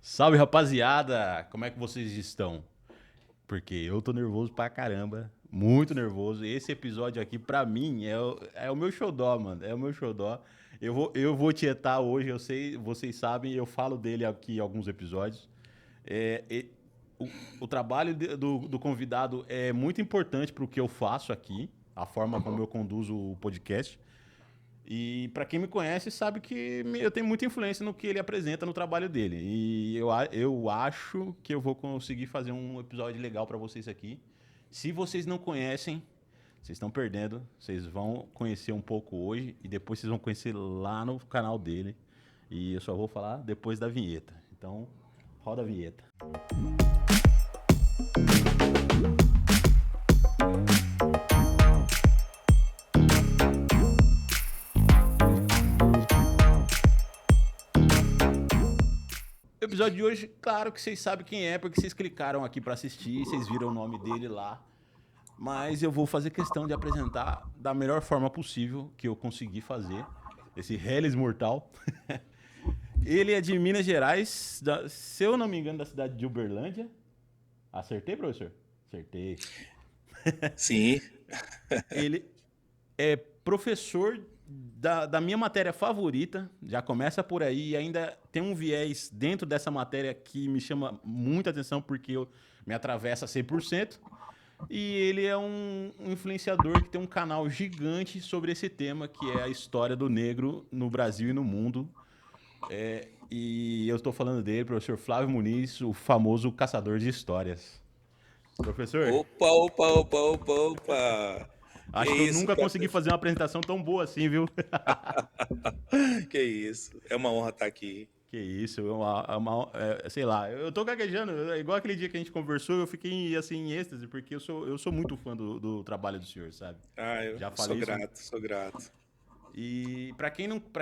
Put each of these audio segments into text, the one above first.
Salve, rapaziada! Como é que vocês estão? Porque eu tô nervoso pra caramba, muito nervoso. Esse episódio aqui, pra mim, é o meu xodó, mano. É o meu xodó. Eu vou tietar hoje, eu sei, vocês sabem, eu falo dele aqui em alguns episódios. É, e- o trabalho do convidado é muito importante pro que eu faço aqui, a forma como eu conduzo o podcast. E pra quem me conhece sabe que eu tenho muita influência no que ele apresenta no trabalho dele. E eu acho que eu vou conseguir fazer um episódio legal pra vocês aqui. Se vocês não conhecem, vocês estão perdendo. Vocês vão conhecer um pouco hoje e depois vocês vão conhecer lá no canal dele. E eu só vou falar depois da vinheta. Então, roda a vinheta. O episódio de hoje, claro que vocês sabem quem é, porque vocês clicaram aqui pra assistir, vocês viram o nome dele lá. Mas eu vou fazer questão de apresentar da melhor forma possível que eu conseguir fazer esse Hellis Mortal. Ele é de Minas Gerais, se eu não me engano, da cidade de Uberlândia. Acertei, professor? Acertei. Sim, Ele é professor da minha matéria favorita, já começa por aí, e ainda tem um viés dentro dessa matéria que me chama muita atenção porque me atravessa 100%. E ele é um influenciador que tem um canal gigante sobre esse tema, que é a história do negro no Brasil e no mundo. E eu estou falando dele, professor Flávio Muniz, o famoso caçador de histórias. Professor, opa, opa, opa, opa, opa. Que acho que eu isso, nunca consegui fazer uma apresentação tão boa assim, viu? que isso. É uma honra estar aqui. Que isso, sei lá, eu tô gaguejando, é igual aquele dia que a gente conversou, eu fiquei assim em êxtase, porque eu sou muito fã do trabalho do senhor, sabe? Eu Já sou falei isso. grato, sou grato. E para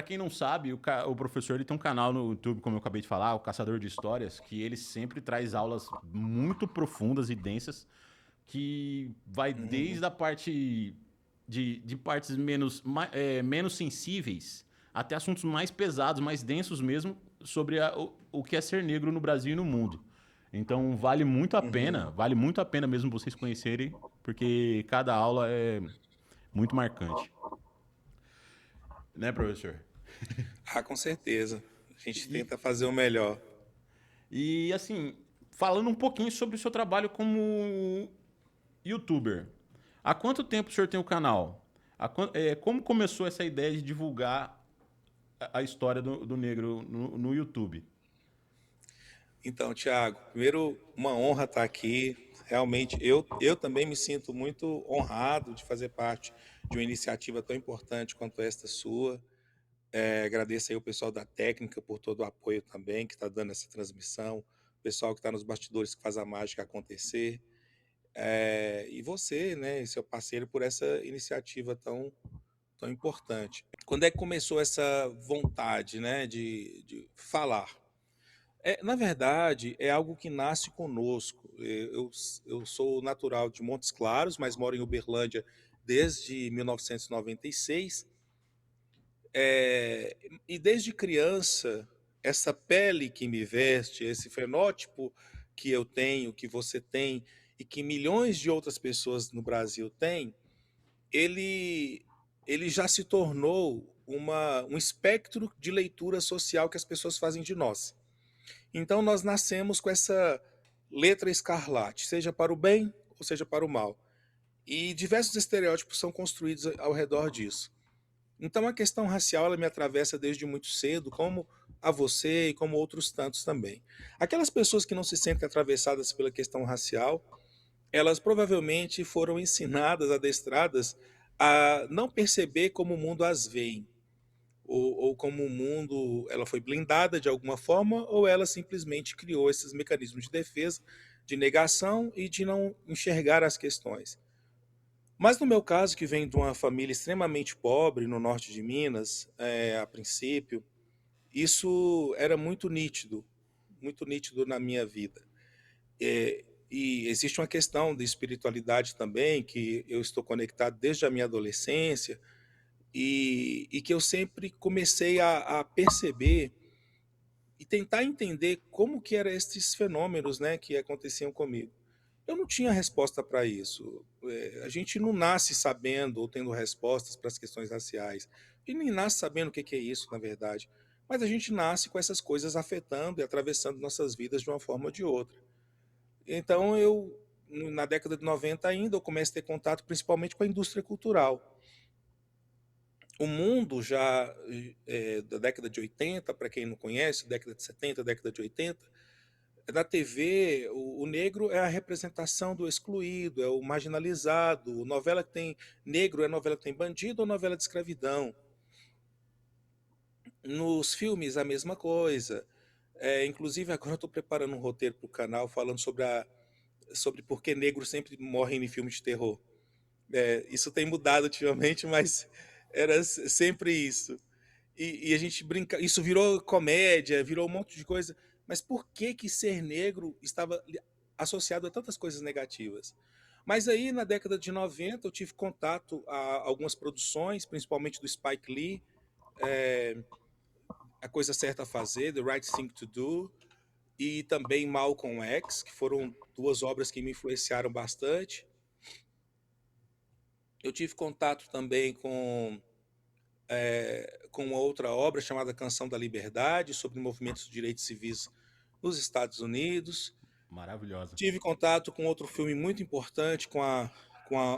quem não sabe, o professor ele tem um canal no YouTube, como eu acabei de falar, o Caçador de Histórias, que ele sempre traz aulas muito profundas e densas, que vai Uhum, desde a parte de partes menos sensíveis até assuntos mais pesados, mais densos mesmo, sobre o que é ser negro no Brasil e no mundo. Então uhum. vale muito a pena mesmo vocês conhecerem, porque cada aula é muito marcante. Né, professor? Com certeza. A gente E, tenta fazer o melhor. e assim, falando um pouquinho sobre o seu trabalho como youtuber. Há quanto tempo o senhor tem o canal? Como começou essa ideia de divulgar a história do negro no YouTube? Então, Thiago, primeiro, uma honra estar aqui. Realmente, eu também me sinto muito honrado de fazer parte de uma iniciativa tão importante quanto esta sua. Agradeço aí o pessoal da técnica por todo o apoio também, que está dando essa transmissão, o pessoal que está nos bastidores que faz a mágica acontecer, e você, né, e seu parceiro por essa iniciativa tão importante. Quando é que começou essa vontade, né, de falar? Na verdade, é algo que nasce conosco. Eu sou natural de Montes Claros, mas moro em Uberlândia desde 1996. E desde criança, essa pele que me veste, esse fenótipo que eu tenho, que você tem e que milhões de outras pessoas no Brasil têm, ele, ele já se tornou um espectro de leitura social que as pessoas fazem de nós. Então nós nascemos com essa letra escarlate, seja para o bem ou seja para o mal. E diversos estereótipos são construídos ao redor disso. Então a questão racial ela me atravessa desde muito cedo, como a você e como outros tantos também. Aquelas pessoas que não se sentem atravessadas pela questão racial, elas provavelmente foram ensinadas, adestradas a não perceber como o mundo as vê, ou como o mundo ela foi blindada de alguma forma, ou ela simplesmente criou esses mecanismos de defesa, de negação e de não enxergar as questões. Mas no meu caso, que vem de uma família extremamente pobre no norte de Minas, a princípio, isso era muito nítido na minha vida. E existe uma questão de espiritualidade também, que eu estou conectado desde a minha adolescência, e que eu sempre comecei a perceber e tentar entender como que eram esses fenômenos, né, que aconteciam comigo. Eu não tinha resposta para isso. A gente não nasce sabendo ou tendo respostas para as questões raciais. E nem nasce sabendo o que que é isso, na verdade. Mas a gente nasce com essas coisas afetando e atravessando nossas vidas de uma forma ou de outra. Então eu, na década de 90 ainda, eu comecei a ter contato principalmente com a indústria cultural. O mundo já da década de 80, para quem não conhece, década de 70, década de 80, na TV, o negro é a representação do excluído, é o marginalizado. Novela que tem negro é novela que tem bandido ou novela de escravidão. Nos filmes, a mesma coisa. Inclusive, agora eu estou preparando um roteiro para o canal falando sobre por que negros sempre morrem em filmes de terror. Isso tem mudado ultimamente, mas era sempre isso. E a gente brinca, isso virou comédia, virou um monte de coisa. Mas por que que ser negro estava associado a tantas coisas negativas? Mas aí, na década de 90, eu tive contato a algumas produções, principalmente do Spike Lee, A Coisa Certa a Fazer, The Right Thing to Do, e também Malcolm X, que foram duas obras que me influenciaram bastante. Eu tive contato também com uma outra obra chamada Canção da Liberdade, sobre movimentos de direitos civis nos Estados Unidos. Maravilhosa. Tive contato com outro filme muito importante, com a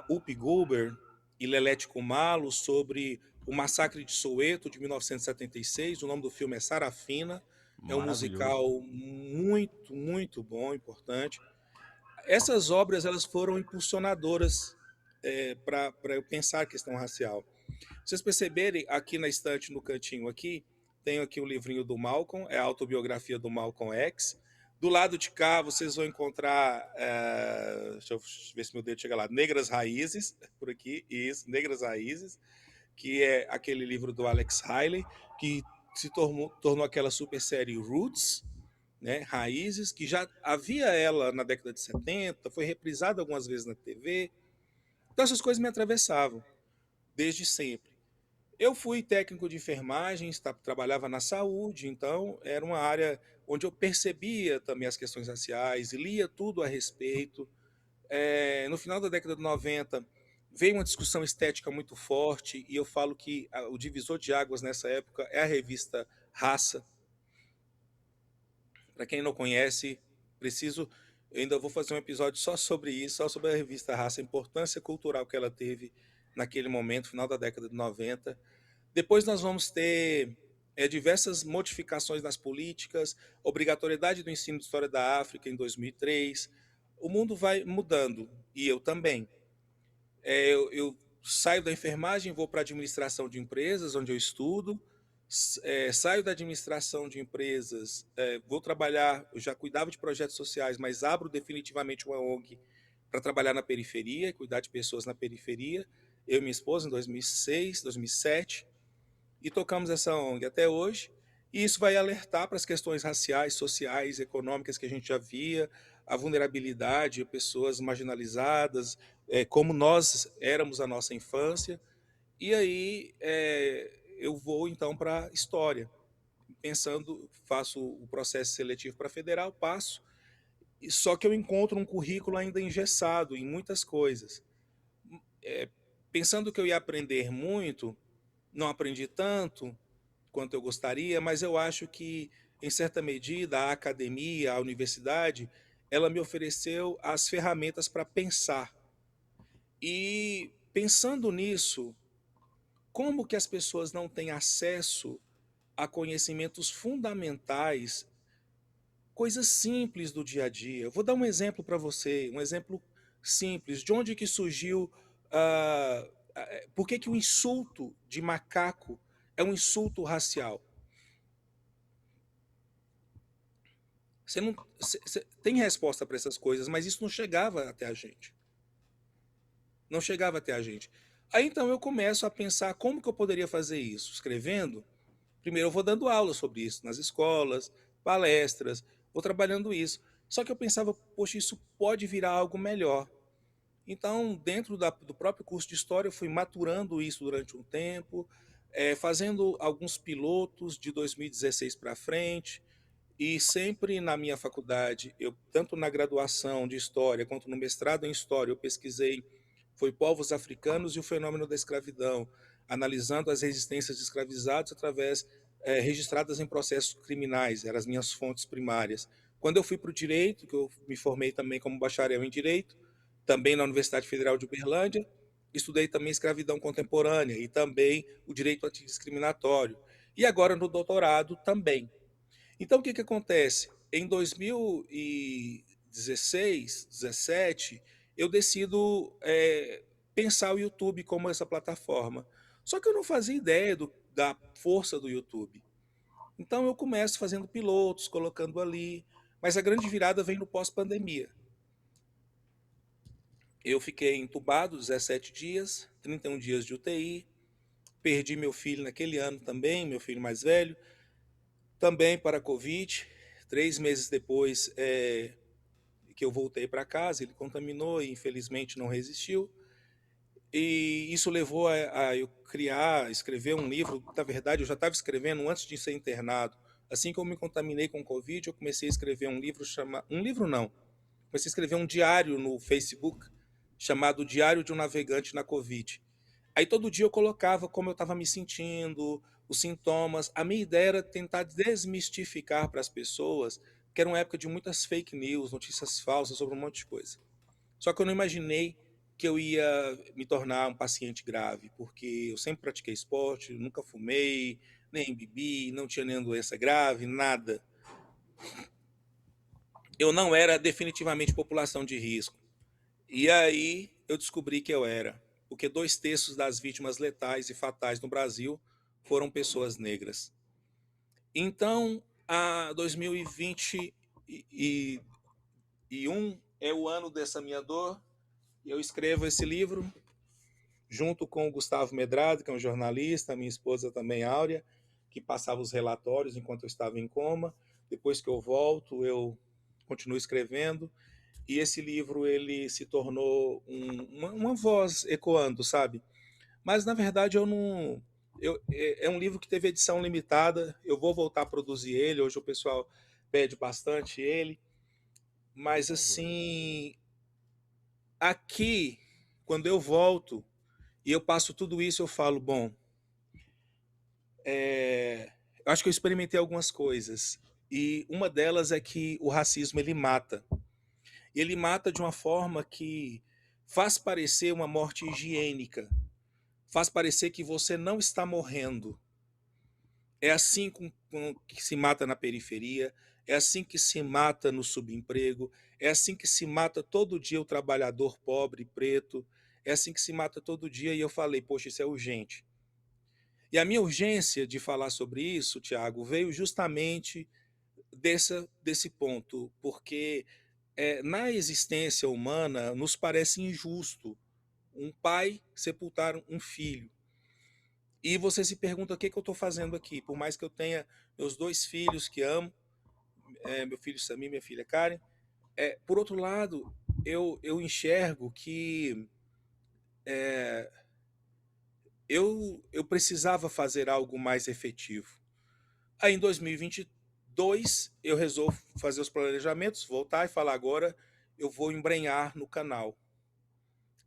Whoopi Goldberg e Lelete Kumalo, sobre o massacre de Soweto, de 1976. O nome do filme é Sarafina. É um Maravilhoso. musical muito, muito bom, importante. Essas obras elas foram impulsionadoras para eu pensar a questão racial. Vocês perceberem, aqui na estante, no cantinho aqui, tenho aqui o livrinho do Malcolm, é a autobiografia do Malcolm X. Do lado de cá, vocês vão encontrar, deixa eu ver se meu dedo chega lá, Negras Raízes, por aqui, isso, Negras Raízes, que é aquele livro do Alex Haley, que se tornou aquela super série Roots, né, Raízes, que já havia ela na década de 70, foi reprisada algumas vezes na TV. Então essas coisas me atravessavam, desde sempre. Eu fui técnico de enfermagem, trabalhava na saúde, então era uma área onde eu percebia também as questões raciais, lia tudo a respeito. No final da década de 90, veio uma discussão estética muito forte, e eu falo que o divisor de águas nessa época é a revista Raça. Para quem não conhece, eu ainda vou fazer um episódio só sobre isso, só sobre a revista Raça, a importância cultural que ela teve naquele momento, final da década de 90. Depois nós vamos ter diversas modificações nas políticas, obrigatoriedade do ensino de História da África em 2003. O mundo vai mudando, e eu também. Eu saio da enfermagem, vou para a administração de empresas, onde eu estudo. Saio da administração de empresas, vou trabalhar, eu já cuidava de projetos sociais, mas abro definitivamente uma ONG para trabalhar na periferia, cuidar de pessoas na periferia. Eu e minha esposa, em 2006, 2007, e tocamos essa ONG até hoje. E isso vai alertar para as questões raciais, sociais, econômicas que a gente já via, a vulnerabilidade, pessoas marginalizadas, como nós éramos a nossa infância. E aí eu vou então para história, pensando, faço o processo seletivo para federal, passo, só que eu encontro um currículo ainda engessado em muitas coisas. Pensando que eu ia aprender muito, não aprendi tanto quanto eu gostaria, mas eu acho que, em certa medida, a academia, a universidade, ela me ofereceu as ferramentas para pensar. E pensando nisso, como que as pessoas não têm acesso a conhecimentos fundamentais, coisas simples do dia a dia? Eu vou dar um exemplo para você, um exemplo simples. De onde que surgiu... por que que o insulto de macaco é um insulto racial? Você não você tem resposta para essas coisas, mas isso não chegava até a gente. Não chegava até a gente. Aí então eu começo a pensar como que eu poderia fazer isso, escrevendo. Primeiro eu vou dando aula sobre isso nas escolas, palestras, vou trabalhando isso. Só que eu pensava, poxa, isso pode virar algo melhor. Então, dentro do próprio curso de História, eu fui maturando isso durante um tempo, fazendo alguns pilotos de 2016 para frente. E sempre na minha faculdade, eu tanto na graduação de História quanto no mestrado em História, eu pesquisei foi povos africanos e o fenômeno da escravidão, analisando as resistências de escravizados através registradas em processos criminais, eram as minhas fontes primárias. Quando eu fui para o direito, que eu me formei também como bacharel em direito, também na Universidade Federal de Uberlândia, estudei também escravidão contemporânea e também o direito antidiscriminatório. E agora no doutorado também. Então, o que acontece? Em 2016, 17, eu decido pensar o YouTube como essa plataforma. Só que eu não fazia ideia da força do YouTube. Então, eu começo fazendo pilotos, colocando ali, mas a grande virada vem no pós-pandemia. Eu fiquei entubado 17 dias, 31 dias de UTI, perdi meu filho naquele ano também, meu filho mais velho, também para a Covid. 3 meses depois que eu voltei para casa, ele contaminou e infelizmente não resistiu. E isso levou a eu escrever um livro. Na verdade, eu já estava escrevendo antes de ser internado. Assim que eu me contaminei com Covid, eu comecei a escrever um livro chamado... Um livro não. Comecei a escrever um diário no Facebook chamado Diário de um Navegante na Covid. Aí todo dia eu colocava como eu estava me sentindo, os sintomas. A minha ideia era tentar desmistificar para as pessoas que era uma época de muitas fake news, notícias falsas sobre um monte de coisa. Só que eu não imaginei que eu ia me tornar um paciente grave, porque eu sempre pratiquei esporte, nunca fumei, nem bebi, não tinha nenhuma doença grave, nada. Eu não era definitivamente população de risco. E aí eu descobri que eu era, porque 2/3 das vítimas letais e fatais no Brasil foram pessoas negras. Então, a 2021 é o ano dessa minha dor. Eu escrevo esse livro junto com o Gustavo Medrado, que é um jornalista, minha esposa também, Áurea, que passava os relatórios enquanto eu estava em coma. Depois que eu volto, eu continuo escrevendo. E esse livro ele se tornou uma voz ecoando, sabe? Mas na verdade eu não. É um livro que teve edição limitada. Eu vou voltar a produzir ele. Hoje o pessoal pede bastante ele. Mas assim, aqui, quando eu volto e eu passo tudo isso, eu falo, bom, eu acho que eu experimentei algumas coisas. E uma delas é que o racismo ele mata. E ele mata de uma forma que faz parecer uma morte higiênica, faz parecer que você não está morrendo. É assim que se mata na periferia, é assim que se mata no subemprego, é assim que se mata todo dia o trabalhador pobre, preto, é assim que se mata todo dia. E eu falei, poxa, isso é urgente. E a minha urgência de falar sobre isso, Tiago, veio justamente desse ponto, porque na existência humana nos parece injusto um pai sepultar um filho. E você se pergunta o que eu estou fazendo aqui, por mais que eu tenha meus 2 filhos que amo, meu filho Samir, minha filha Karen. Por outro lado, eu enxergo que eu precisava fazer algo mais efetivo. Aí em 2022 eu resolvo fazer os planejamentos, voltar e falar agora eu vou embrenhar no canal.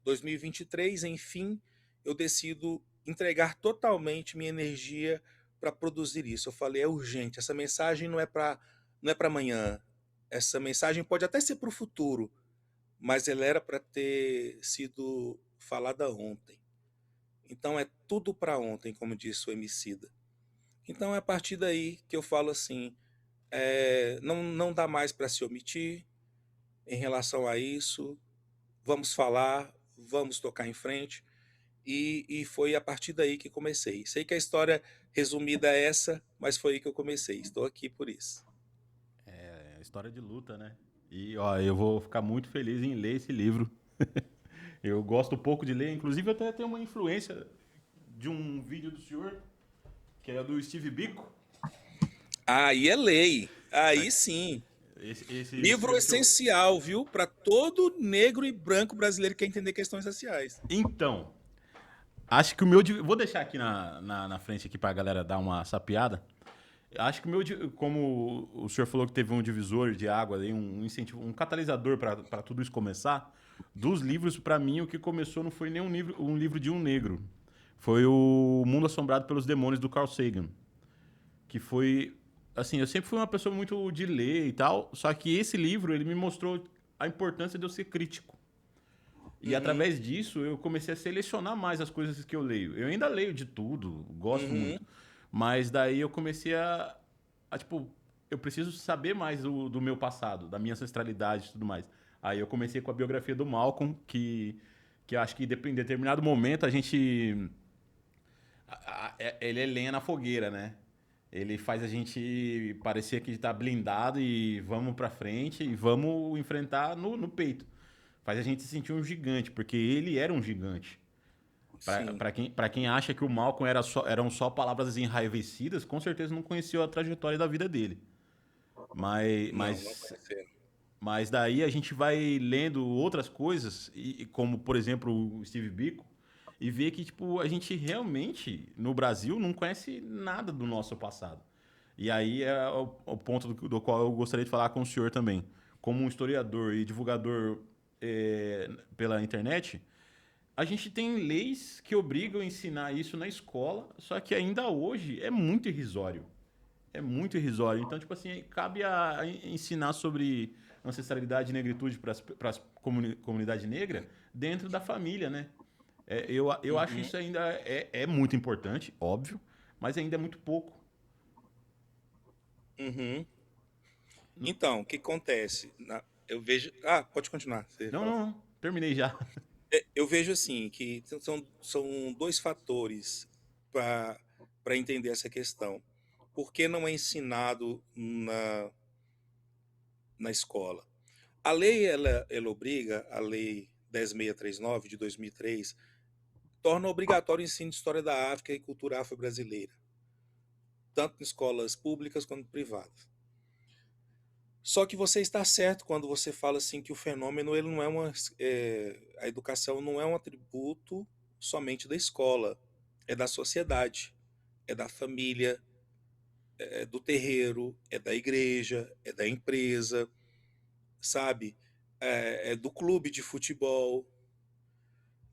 2023, enfim, eu decido entregar totalmente minha energia para produzir isso. Eu falei, é urgente, essa mensagem não é para amanhã. Essa mensagem pode até ser para o futuro, mas ela era para ter sido falada ontem. Então é tudo para ontem, como disse o Emicida. Então é a partir daí que eu falo assim, não dá mais para se omitir em relação a isso. Vamos falar, vamos tocar em frente. E foi a partir daí que comecei. Sei que a história resumida é essa, mas foi aí que eu comecei. Estou aqui por isso. É história de luta, né? E ó, eu vou ficar muito feliz em ler esse livro. Eu gosto pouco de ler, inclusive eu até tenho uma influência de um vídeo do senhor, que é do Steve Biko. Aí é lei. Aí sim. Esse Livro filme que eu. essencial, viu? Para todo negro e branco brasileiro que quer entender questões raciais. Então, acho que o meu. Vou deixar aqui na frente aqui pra galera dar uma sapiada. Acho que como o senhor falou que teve um divisor de água, aí, um incentivo, um catalisador para tudo isso começar, dos livros, para mim, o que começou não foi nem um livro de um negro. Foi o Mundo Assombrado pelos Demônios, do Carl Sagan. Que foi... Assim, eu sempre fui uma pessoa muito de ler e tal, só que esse livro, ele me mostrou a importância de eu ser crítico. E Uhum, através disso, eu comecei a selecionar mais as coisas que eu leio. Eu ainda leio de tudo, gosto uhum, muito. Mas daí eu comecei tipo, eu preciso saber mais do meu passado, da minha ancestralidade e tudo mais. Aí eu comecei com a biografia do Malcolm, que eu acho que em determinado momento a gente. Ele é lenha na fogueira, né? Ele faz a gente parecer que está blindado e vamos pra frente e vamos enfrentar no peito. Faz a gente se sentir um gigante, porque ele era um gigante. sim. Pra quem acha que o Malcolm eram só palavras enraivecidas, com certeza não conheceu a trajetória da vida dele. Mas, Não, não mas, conheceram. mas daí a gente vai lendo outras coisas, como por exemplo o Steve Biko, e vê que tipo, a gente realmente, no Brasil, não conhece nada do nosso passado. E aí é o ponto do qual eu gostaria de falar com o senhor também. Como um historiador e divulgador pela internet, a gente tem leis que obrigam a ensinar isso na escola, só que ainda hoje é muito irrisório. É muito irrisório. Então, tipo assim, cabe a ensinar sobre ancestralidade e negritude para as comunidade negra dentro da família, né? Eu acho Uhum, isso ainda é muito importante, óbvio, mas ainda é muito pouco. uhum. Então, o que acontece? Eu vejo. Ah, pode continuar, você Não, fala. não, não. Terminei já. Eu vejo assim que são dois fatores para entender essa questão. Por que não é ensinado na escola? A lei ela obriga, a lei 10.639 de 2003, torna obrigatório o ensino de história da África e cultura afro-brasileira, tanto em escolas públicas quanto privadas. Só que você está certo quando você fala assim que o fenômeno ele não é a educação não é um atributo somente da escola, é da sociedade, é da família, é do terreiro, é da igreja, é da empresa, sabe? É do clube de futebol.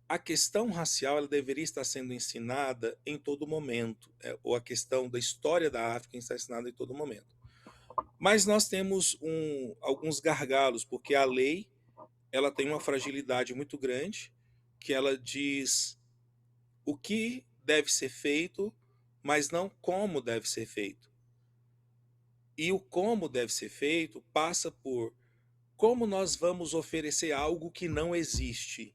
A questão racial ela deveria estar sendo ensinada em todo momento, ou a questão da história da África está ensinada em todo momento. Mas nós temos alguns gargalos, porque a lei ela tem uma fragilidade muito grande, que ela diz o que deve ser feito, mas não como deve ser feito. E o como deve ser feito passa por como nós vamos oferecer algo que não existe.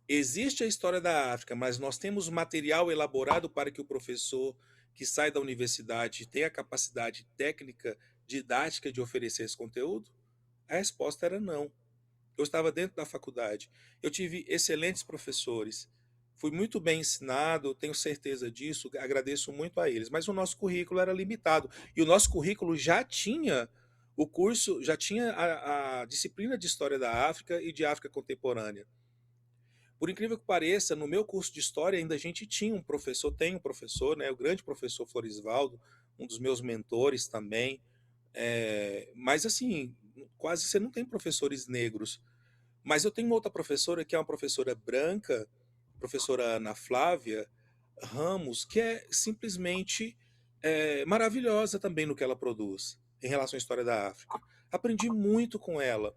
Existe a história da África, mas nós temos material elaborado para que o professor que sai da universidade tenha a capacidade técnica, didática de oferecer esse conteúdo? A resposta era não. Eu estava dentro da faculdade. Eu tive excelentes professores. Fui muito bem ensinado, tenho certeza disso, agradeço muito a eles. Mas o nosso currículo era limitado. E o nosso currículo já tinha o curso, já tinha a disciplina de História da África e de África Contemporânea. Por incrível que pareça, no meu curso de História ainda a gente tinha um professor, tem um professor, né, o grande professor Florisvaldo, um dos meus mentores também. Mas assim, quase você não tem professores negros. Mas eu tenho uma outra professora que é uma professora branca, professora Ana Flávia Ramos, que é simplesmente maravilhosa também no que ela produz em relação à história da África. Aprendi muito com ela.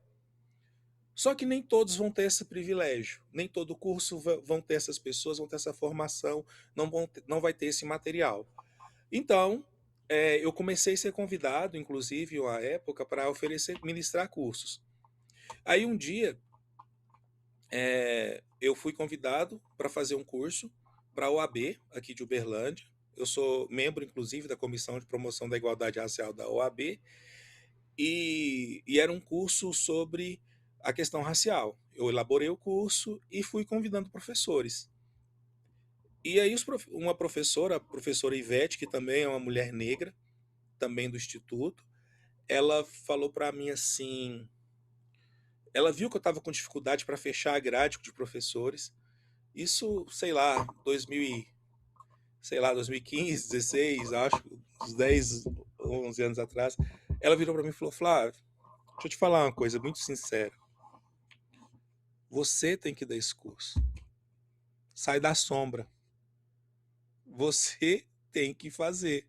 Só que nem todos vão ter esse privilégio, nem todo curso vão ter essas pessoas, vão ter essa formação, não vai ter esse material. Então, eu comecei a ser convidado, inclusive, uma época, para oferecer, ministrar cursos. Aí um dia eu fui convidado para fazer um curso para a OAB, aqui de Uberlândia. Eu sou membro, inclusive, da Comissão de Promoção da Igualdade Racial da OAB, e era um curso sobre a questão racial. Eu elaborei o curso e fui convidando professores. E aí uma professora, a professora Ivete, que também é uma mulher negra, também do Instituto, ela falou para mim assim, ela viu que eu estava com dificuldade para fechar a grade de professores. Isso, sei lá, 2015, 16, acho, uns 10, 11 anos atrás, ela virou para mim e falou: Flávio, deixa eu te falar uma coisa muito sincera. Você tem que dar esse curso. Sai da sombra. Você tem que fazer.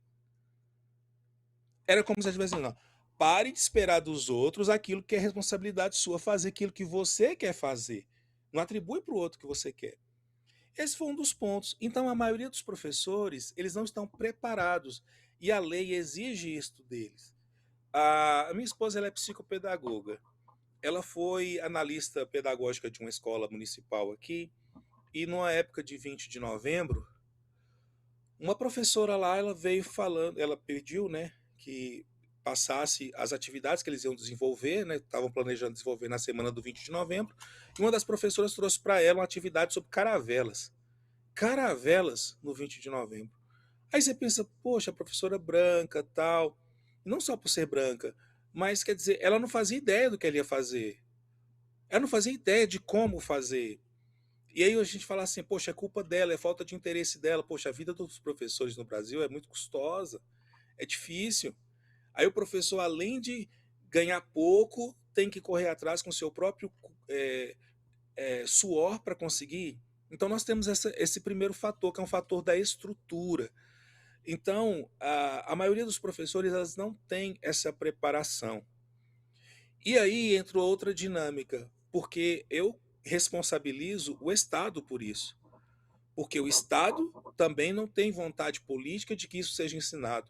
Era como se ela estivesse dizendo: não, pare de esperar dos outros aquilo que é responsabilidade sua fazer, aquilo que você quer fazer. Não atribui para o outro o que você quer. Esse foi um dos pontos. Então, a maioria dos professores, eles não estão preparados. E a lei exige isso deles. A minha esposa, ela é psicopedagoga. Ela foi analista pedagógica de uma escola municipal aqui. E numa época de 20 de novembro, uma professora lá, ela veio falando, ela pediu, né, que passasse as atividades que eles iam desenvolver, né, estavam planejando desenvolver na semana do 20 de novembro, e uma das professoras trouxe para ela uma atividade sobre caravelas. Caravelas no 20 de novembro. Aí você pensa, poxa, a professora branca, tal, não só por ser branca, mas quer dizer, ela não fazia ideia do que ela ia fazer. Ela não fazia ideia de como fazer. E aí a gente fala assim, poxa, é culpa dela, é falta de interesse dela. Poxa, a vida dos professores no Brasil é muito custosa, é difícil. Aí o professor, além de ganhar pouco, tem que correr atrás com o seu próprio suor para conseguir. Então nós temos esse primeiro fator, que é um fator da estrutura. Então, a maioria dos professores, elas não tem essa preparação. E aí entra outra dinâmica, porque eu responsabilizo o Estado por isso. Porque o Estado também não tem vontade política de que isso seja ensinado.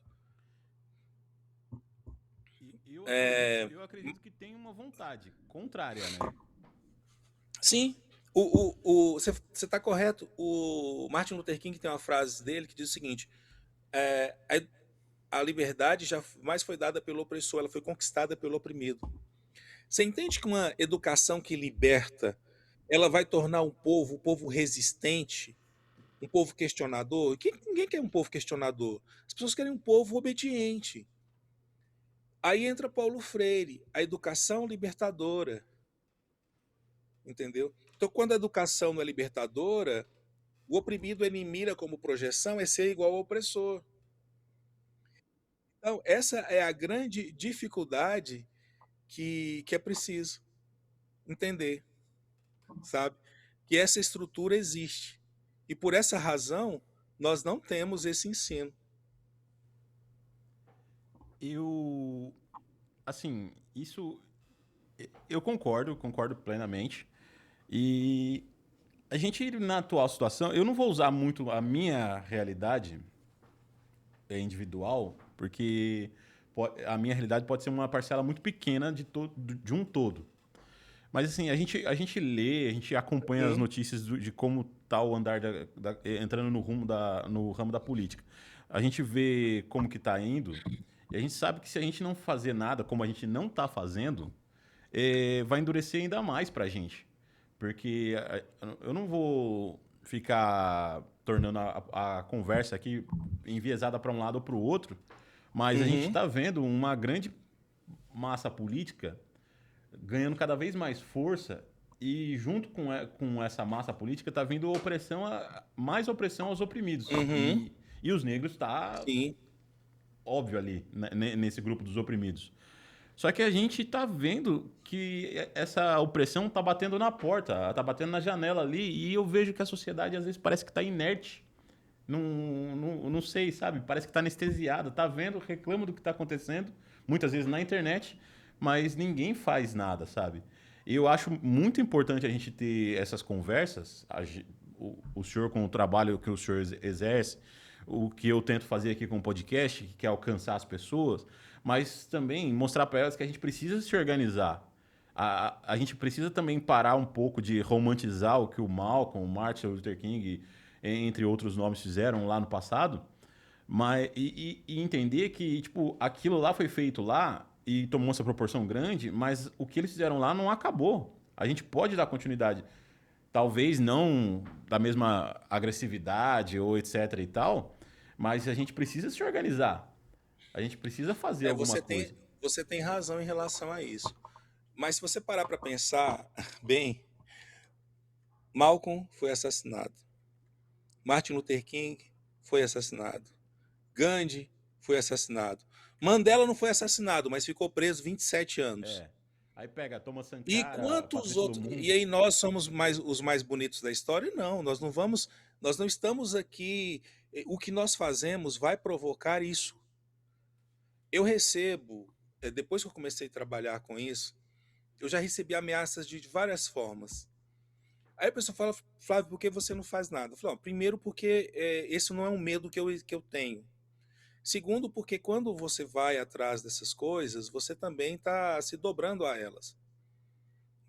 Eu acredito que tem uma vontade contrária, né? Sim, você está correto. O Martin Luther King tem uma frase dele que diz o seguinte: é, a liberdade jamais foi dada pelo opressor, ela foi conquistada pelo oprimido. Você entende que uma educação que liberta, ela vai tornar um povo resistente, um povo questionador? Ninguém quer um povo questionador. As pessoas querem um povo obediente. Aí entra Paulo Freire, a educação libertadora. Entendeu? Então, quando a educação não é libertadora, o oprimido ele mira como projeção é ser igual ao opressor. Então, essa é a grande dificuldade que é preciso entender, sabe? Que essa estrutura existe. E por essa razão, nós não temos esse ensino. Eu, assim, isso eu concordo plenamente. E a gente, na atual situação, eu não vou usar muito a minha realidade individual, porque a minha realidade pode ser uma parcela muito pequena de um todo. Mas assim, a gente lê, a gente acompanha as Uhum, notícias de como tá o andar entrando no ramo da política. A gente vê como que tá indo, e a gente sabe que se a gente não fazer nada, como a gente não tá fazendo, vai endurecer ainda mais pra gente. Porque eu não vou ficar tornando a conversa aqui enviesada para um lado ou para o outro, mas a gente uhum, está vendo uma grande massa política ganhando cada vez mais força e junto com essa massa política está vindo mais opressão aos oprimidos. uhum, E os negros está sim. óbvio ali, né, nesse grupo dos oprimidos. Só que a gente tá vendo que essa opressão tá batendo na porta, tá batendo na janela ali, e eu vejo que a sociedade às vezes parece que tá inerte. Não sei, sabe? Parece que tá anestesiada, tá vendo, reclama do que tá acontecendo, muitas vezes na internet, mas ninguém faz nada, sabe? E eu acho muito importante a gente ter essas conversas, o senhor com o trabalho que o senhor exerce, o que eu tento fazer aqui com o podcast, que é alcançar as pessoas, mas também mostrar para elas que a gente precisa se organizar. A gente precisa também parar um pouco de romantizar o que o Malcolm, o Martin Luther King, entre outros nomes, fizeram lá no passado, mas e entender que tipo aquilo lá foi feito lá e tomou essa proporção grande, mas o que eles fizeram lá não acabou. A gente pode dar continuidade, talvez não da mesma agressividade ou etc e tal, mas a gente precisa se organizar. A gente precisa fazer É, alguma coisa. você tem razão em relação a isso. Mas se você parar para pensar bem, Malcolm foi assassinado. Martin Luther King foi assassinado. Gandhi foi assassinado. Mandela não foi assassinado, mas ficou preso 27 anos. É. Aí pega Thomas E Sankara, quantos Patrícia outros? E Lumumba. aí nós somos os mais bonitos da história? Não, nós não estamos aqui. O que nós fazemos vai provocar isso. Eu recebo, depois que eu comecei a trabalhar com isso, eu já recebi ameaças de várias formas. Aí a pessoa fala, Flávio, por que você não faz nada? Eu falo, "Ó, primeiro porque esse não é um medo que eu tenho. Segundo, porque quando você vai atrás dessas coisas, você também está se dobrando a elas,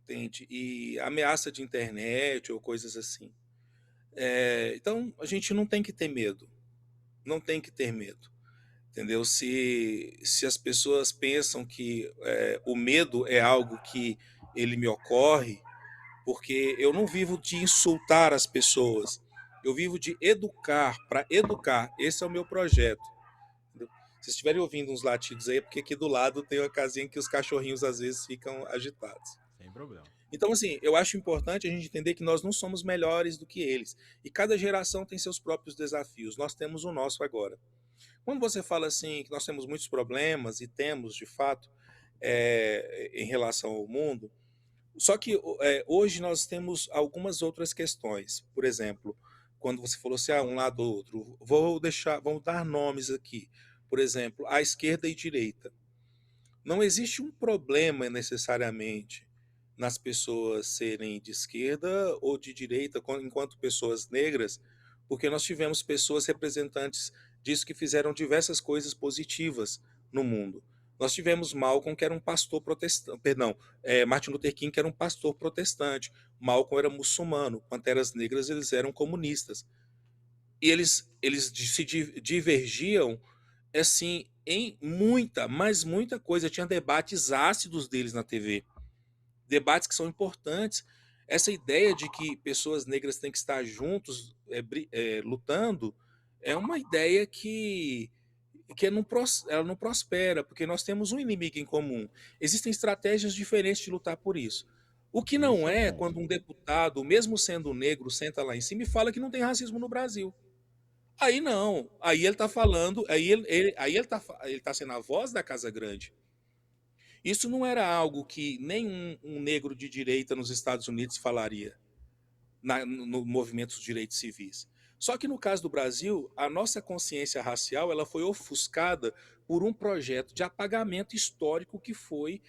entende? E ameaça de internet ou coisas assim. Então, a gente não tem que ter medo. Não tem que ter medo. Entendeu? Se as pessoas pensam que o medo é algo que ele me ocorre, porque eu não vivo de insultar as pessoas, eu vivo de educar, para educar. Esse é o meu projeto. Entendeu? Se vocês estiverem ouvindo uns latidos aí, é porque aqui do lado tem uma casinha que os cachorrinhos às vezes ficam agitados. Sem problema. Então, assim, eu acho importante a gente entender que nós não somos melhores do que eles. E cada geração tem seus próprios desafios. Nós temos o nosso agora. Quando você fala assim que nós temos muitos problemas, e temos de fato, em relação ao mundo, só que hoje nós temos algumas outras questões. Por exemplo, quando você falou assim, um lado ou outro, vamos dar nomes aqui. Por exemplo, a esquerda e direita. Não existe um problema necessariamente nas pessoas serem de esquerda ou de direita, enquanto pessoas negras, porque nós tivemos pessoas representantes disso que fizeram diversas coisas positivas no mundo. Nós tivemos Malcolm, que era um pastor protestante, perdão, Martin Luther King, que era um pastor protestante, Malcolm era muçulmano, Panteras Negras eles eram comunistas. E eles se divergiam assim em muita, mas muita coisa. Tinha debates ácidos deles na TV, debates que são importantes. Essa ideia de que pessoas negras têm que estar juntos lutando é uma ideia que ela não prospera, porque nós temos um inimigo em comum. Existem estratégias diferentes de lutar por isso. O que Esse não é o é ponto. quando um deputado, mesmo sendo negro, senta lá em cima e fala que não tem racismo no Brasil. Aí não, aí ele está falando, ele tá sendo a voz da Casa Grande. Isso não era algo que nenhum um negro de direita nos Estados Unidos falaria no movimento dos direitos civis. Só que no caso do Brasil, a nossa consciência racial ela foi ofuscada por um projeto de apagamento histórico que foi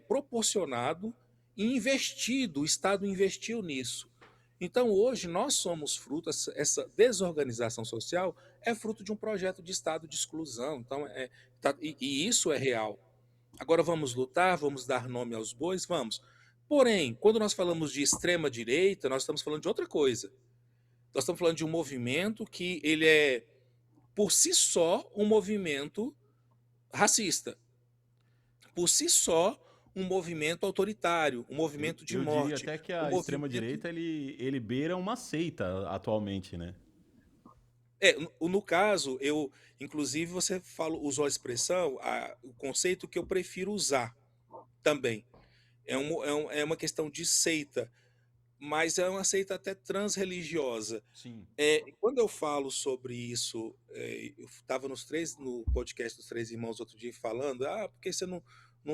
proporcionado e investido, o Estado investiu nisso. Então hoje nós somos fruto, essa desorganização social é fruto de um projeto de Estado de exclusão. Então, e isso é real. Agora vamos lutar, vamos dar nome aos bois, vamos. Porém, quando nós falamos de extrema direita, nós estamos falando de outra coisa. Nós estamos falando de um movimento que ele é, por si só, um movimento racista. Por si só, um movimento autoritário, um Eu, movimento de eu diria morte, até que um a movimento... extrema-direita ele beira uma seita atualmente, né? No caso, inclusive, você usou a expressão, o conceito que eu prefiro usar também. É uma questão de seita, mas é uma seita até transreligiosa. Sim. Quando eu falo sobre isso, eu estava no podcast dos Três Irmãos outro dia falando, por que você não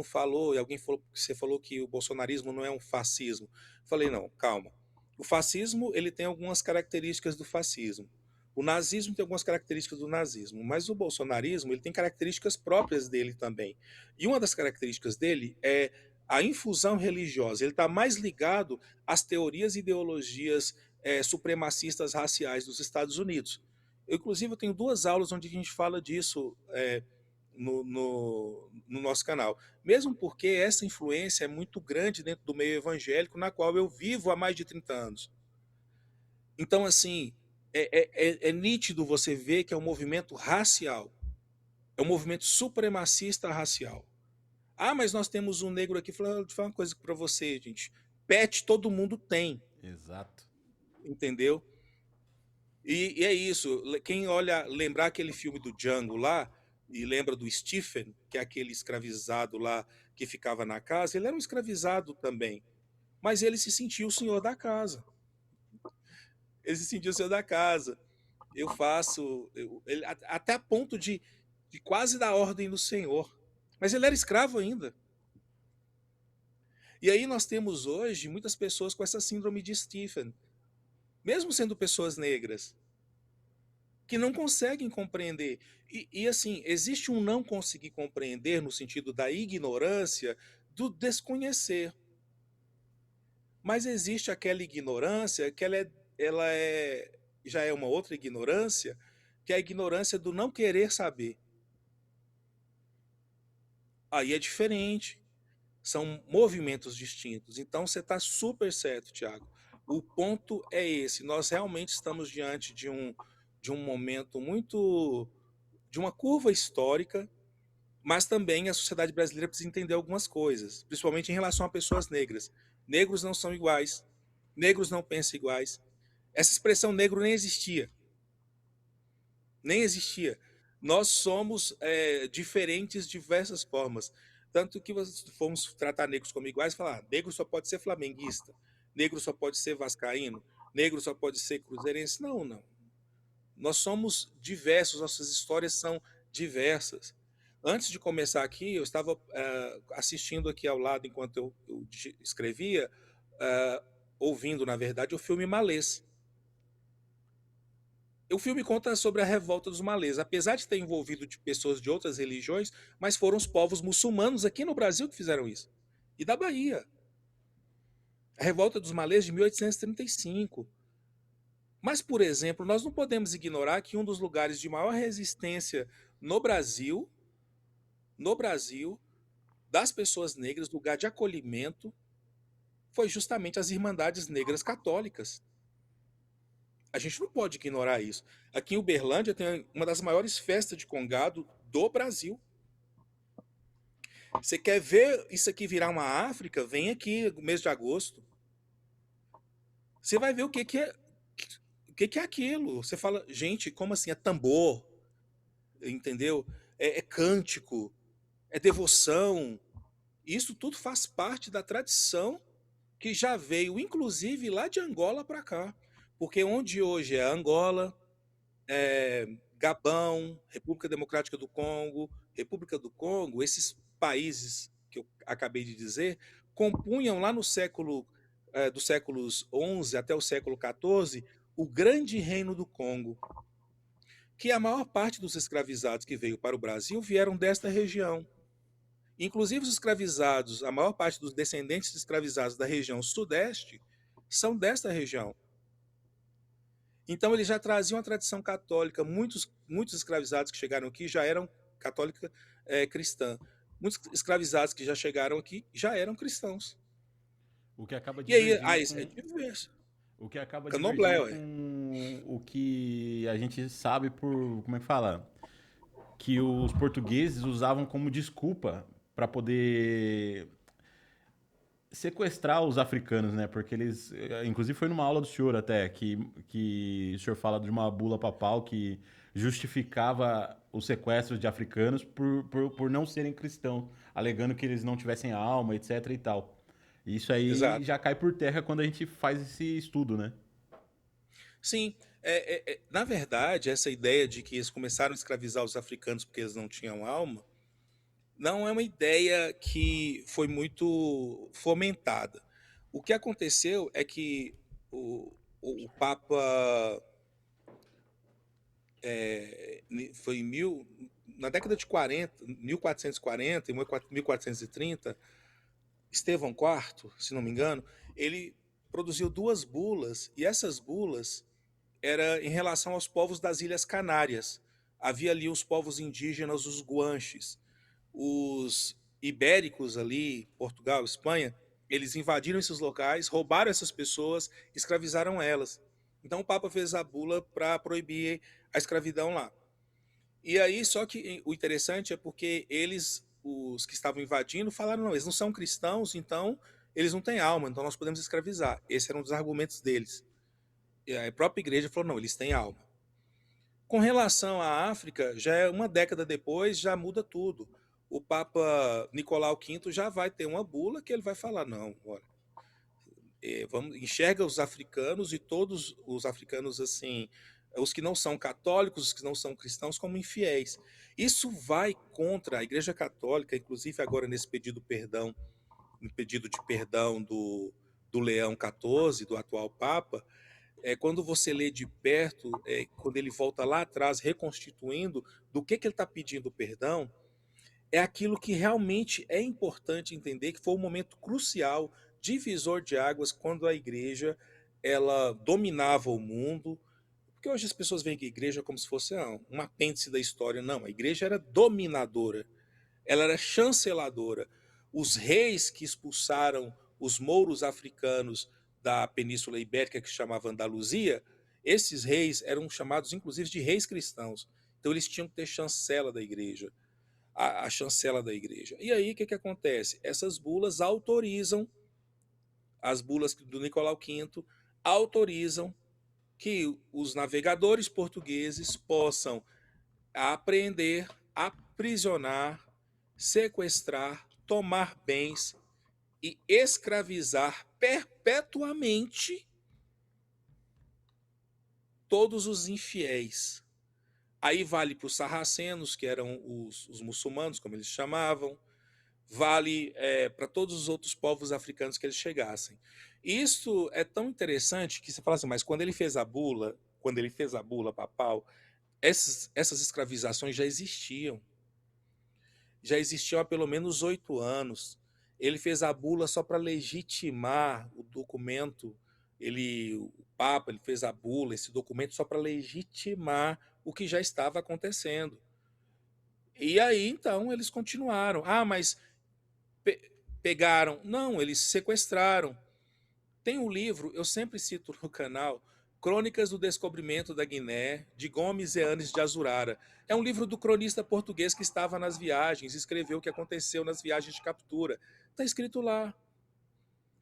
falou? E alguém falou, você falou que o bolsonarismo não é um fascismo. Falei, não, calma. O fascismo ele tem algumas características do fascismo. O nazismo tem algumas características do nazismo, mas o bolsonarismo ele tem características próprias dele também. E uma das características dele é a infusão religiosa. Ele está mais ligado às teorias e ideologias supremacistas raciais dos Estados Unidos. Inclusive, eu tenho duas aulas onde a gente fala disso no nosso canal. Mesmo porque essa influência é muito grande dentro do meio evangélico, na qual eu vivo há mais de 30 anos. Então, assim, é nítido você ver que é um movimento racial. É um movimento supremacista racial. Mas nós temos um negro aqui. Deixa eu falar uma coisa para você, gente. Pet todo mundo tem, Exato. entendeu? E é isso. Quem olha, lembrar aquele filme do Django lá, e lembra do Stephen, que é aquele escravizado lá que ficava na casa, ele era um escravizado também. Mas ele se sentiu o senhor da casa. Ele se sentiu o senhor da casa. Eu faço. Até a ponto de de quase da ordem do Senhor. Mas ele era escravo ainda. E aí nós temos hoje muitas pessoas com essa síndrome de Stephen, mesmo sendo pessoas negras, que não conseguem compreender. Assim, existe um não conseguir compreender no sentido da ignorância, do desconhecer. Mas existe aquela ignorância que já é uma outra ignorância, que é a ignorância do não querer saber. Aí é diferente. São movimentos distintos. Então você está super certo, Tiago. O ponto é esse. Nós realmente estamos diante de um momento muito. De uma curva histórica, mas também a sociedade brasileira precisa entender algumas coisas, principalmente em relação a pessoas negras. Negros não são iguais. Negros não pensam iguais. Essa expressão negro nem existia. Nem existia. Nós somos diferentes de diversas formas. Tanto que fomos tratar negros como iguais, falar, negro só pode ser flamenguista, negro só pode ser vascaíno, negro só pode ser cruzeirense. Não, não. Nós somos diversos, nossas histórias são diversas. Antes de começar aqui, eu estava assistindo aqui ao lado, enquanto eu escrevia, ouvindo, na verdade, o filme Malês. O filme conta sobre a revolta dos malês, apesar de ter envolvido de pessoas de outras religiões, mas foram os povos muçulmanos aqui no Brasil que fizeram isso. E da Bahia. A revolta dos malês de 1835. Mas, por exemplo, nós não podemos ignorar que um dos lugares de maior resistência no Brasil, das pessoas negras, lugar de acolhimento, foi justamente as Irmandades Negras Católicas. A gente não pode ignorar isso. Aqui em Uberlândia tem uma das maiores festas de congado do Brasil. Você quer ver isso aqui virar uma África? Vem aqui no mês de agosto. Você vai ver o que é aquilo. Você fala, gente, como assim? É tambor, entendeu? É cântico, é devoção. Isso tudo faz parte da tradição que já veio, inclusive, lá de Angola para cá. Porque onde hoje é Angola, Gabão, República do Congo, esses países que eu acabei de dizer, compunham lá no dos séculos XI até o século XIV, o grande reino do Congo, que a maior parte dos escravizados que veio para o Brasil vieram desta região. Inclusive os escravizados, a maior parte dos descendentes de escravizados da região sudeste são desta região. Então eles já traziam a tradição católica. Muitos escravizados que chegaram aqui já eram católica cristã. Muitos escravizados que já chegaram aqui já eram cristãos. O que acaba E aí, divergindo isso é com diverso. o que acaba Candomblé, divergindo ué. com o que a gente sabe por, como é que fala? Que os portugueses usavam como desculpa para poder sequestrar os africanos, né? Porque eles, inclusive foi numa aula do senhor até que o senhor fala de uma bula papal que justificava os sequestros de africanos por não serem cristãos, alegando que eles não tivessem alma, etc e tal. Isso aí Exato. já cai por terra quando a gente faz esse estudo, né? Sim, na verdade, essa ideia de que eles começaram a escravizar os africanos porque eles não tinham alma, não é uma ideia que foi muito fomentada. O que aconteceu é que o Papa foi na década de 40, 1440 e 1430, Estevão IV, se não me engano, ele produziu duas bulas, e essas bulas era em relação aos povos das Ilhas Canárias. Havia ali os povos indígenas, os guanches, os ibéricos ali, Portugal, Espanha, eles invadiram esses locais, roubaram essas pessoas, escravizaram elas. Então o Papa fez a bula para proibir a escravidão lá. E aí, só que o interessante é porque os que estavam invadindo, falaram, não, eles não são cristãos, então eles não têm alma, então nós podemos escravizar. Esse era um dos argumentos deles. E a própria igreja falou, não, eles têm alma. Com relação à África, já é uma década depois, já muda tudo. O Papa Nicolau V já vai ter uma bula que ele vai falar, não, olha, enxerga os africanos e todos os africanos assim, os que não são católicos, os que não são cristãos, como infiéis. Isso vai contra a Igreja Católica, inclusive agora nesse pedido no pedido de perdão do Leão XIV, do atual Papa. Quando você lê de perto, quando ele volta lá atrás, reconstituindo do que ele está pedindo perdão, é aquilo que realmente é importante entender, que foi um momento crucial, divisor de águas, quando a igreja ela dominava o mundo. Porque hoje as pessoas veem que a igreja é como se fosse um apêndice da história. Não, a igreja era dominadora, ela era chanceladora. Os reis que expulsaram os mouros africanos da Península Ibérica, que se chamava Andaluzia, esses reis eram chamados inclusive de reis cristãos. Então eles tinham que ter chancela da igreja, a chancela da igreja. E aí o que acontece? Essas bulas autorizam, as bulas do Nicolau V autorizam que os navegadores portugueses possam apreender, aprisionar, sequestrar, tomar bens e escravizar perpetuamente todos os infiéis. Aí vale para os sarracenos, que eram os muçulmanos, como eles chamavam, vale para todos os outros povos africanos que eles chegassem. Isso é tão interessante que você fala assim, mas quando ele fez a bula papal, essas escravizações já existiam há pelo menos 8 anos. Ele fez a bula só para legitimar o documento. O Papa, ele fez a bula, esse documento só para legitimar o que já estava acontecendo. E aí, então, eles continuaram. Ah, mas pegaram. Não, eles sequestraram. Tem um livro, eu sempre cito no canal, Crônicas do Descobrimento da Guiné, de Gomes e Anes de Azurara. É um livro do cronista português que estava nas viagens, escreveu o que aconteceu nas viagens de captura. Está escrito lá.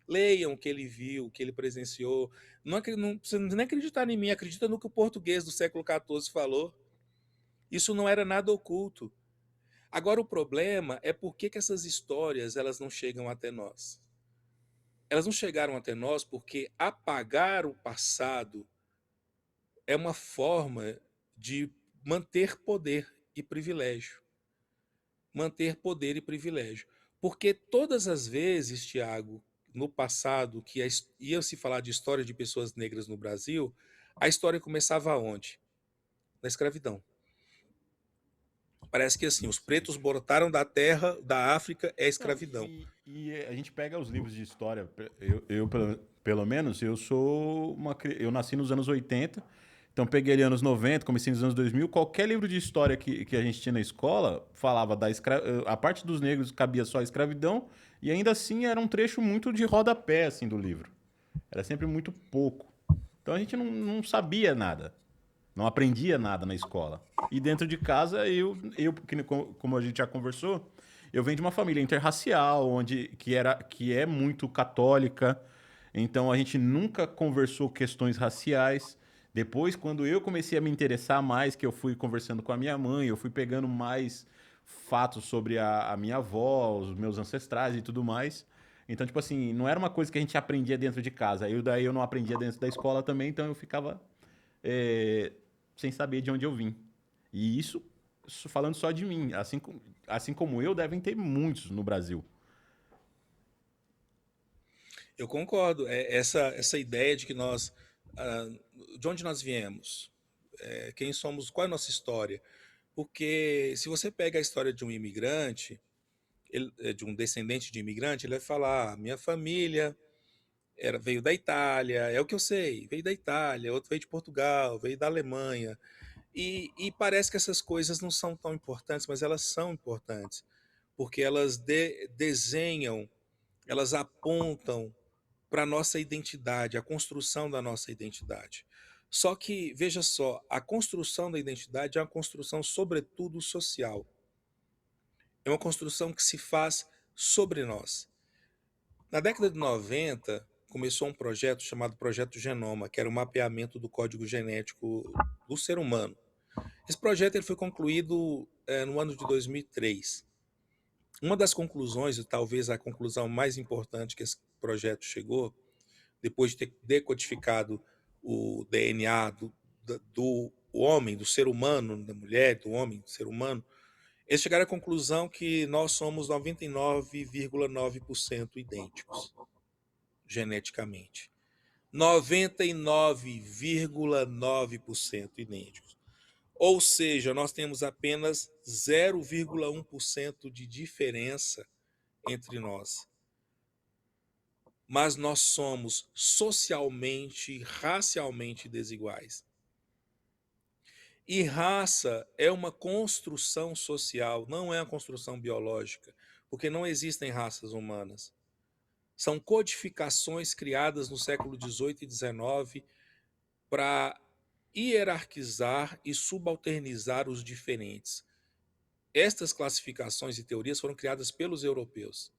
Leiam o que ele viu, o que ele presenciou. Não precisa nem acreditar em mim, acredita no que o português do século XIV falou. Isso não era nada oculto. Agora, o problema é por que essas histórias elas não chegam até nós. Elas não chegaram até nós porque apagar o passado é uma forma de manter poder e privilégio. Manter poder e privilégio. Porque todas as vezes, Tiago, no passado, que ia se falar de história de pessoas negras no Brasil, a história começava onde? Na escravidão. Parece que assim, os pretos brotaram da terra, da África, é Não, escravidão. e a gente pega os livros de história, pelo menos, eu nasci nos anos 80, então peguei ali anos 90, comecei nos anos 2000, qualquer livro de história que a gente tinha na escola falava a parte dos negros cabia só a escravidão, e ainda assim era um trecho muito de rodapé, assim, do livro. Era sempre muito pouco. Então a gente não sabia nada, não aprendia nada na escola. E dentro de casa, como a gente já conversou, eu venho de uma família interracial, que é muito católica. Então a gente nunca conversou questões raciais. Depois, quando eu comecei a me interessar mais, que eu fui conversando com a minha mãe, eu fui pegando mais fatos sobre a minha avó, os meus ancestrais e tudo mais. Então, tipo assim, não era uma coisa que a gente aprendia dentro de casa. Daí eu não aprendia dentro da escola também, então eu ficava é, sem saber de onde eu vim. E isso falando só de mim, assim como eu, devem ter muitos no Brasil. Eu concordo. Essa ideia de que nós, ah, de onde nós viemos, quem somos, qual é a nossa história? Porque se você pega a história de um imigrante, de um descendente de imigrante, ele vai falar: minha família veio da Itália, é o que eu sei, veio da Itália, outro veio de Portugal, veio da Alemanha. E parece que essas coisas não são tão importantes, mas elas são importantes, porque elas desenham, elas apontam para a nossa identidade, a construção da nossa identidade. Só que, veja só, a construção da identidade é uma construção, sobretudo, social. É uma construção que se faz sobre nós. Na década de 90, começou um projeto chamado Projeto Genoma, que era o mapeamento do código genético do ser humano. Esse projeto ele foi concluído no ano de 2003. Uma das conclusões, e talvez a conclusão mais importante que esse projeto chegou, depois de ter decodificado o DNA do homem, do ser humano, da mulher, do homem, do ser humano, eles chegaram à conclusão que nós somos 99,9% idênticos geneticamente. 99,9% idênticos. Ou seja, nós temos apenas 0,1% de diferença entre nós. Mas nós somos socialmente, racialmente desiguais. E raça é uma construção social, não é uma construção biológica, porque não existem raças humanas. São codificações criadas no século XVIII e XIX para hierarquizar e subalternizar os diferentes. Estas classificações e teorias foram criadas pelos europeus.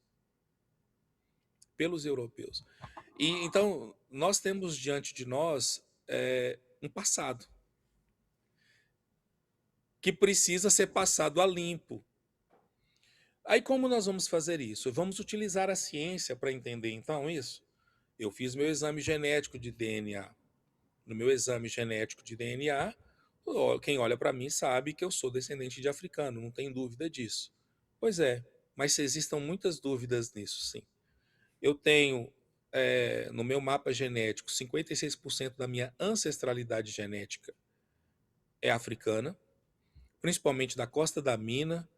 Pelos europeus. E então nós temos diante de nós um passado que precisa ser passado a limpo. Aí como nós vamos fazer isso? Vamos utilizar a ciência para entender então isso? Eu fiz meu exame genético de DNA. No meu exame genético de DNA, quem olha para mim sabe que eu sou descendente de africano, não tem dúvida disso. Pois é, mas existem muitas dúvidas nisso, sim. Eu tenho no meu mapa genético 56% da minha ancestralidade genética é africana, principalmente da Costa da Mina.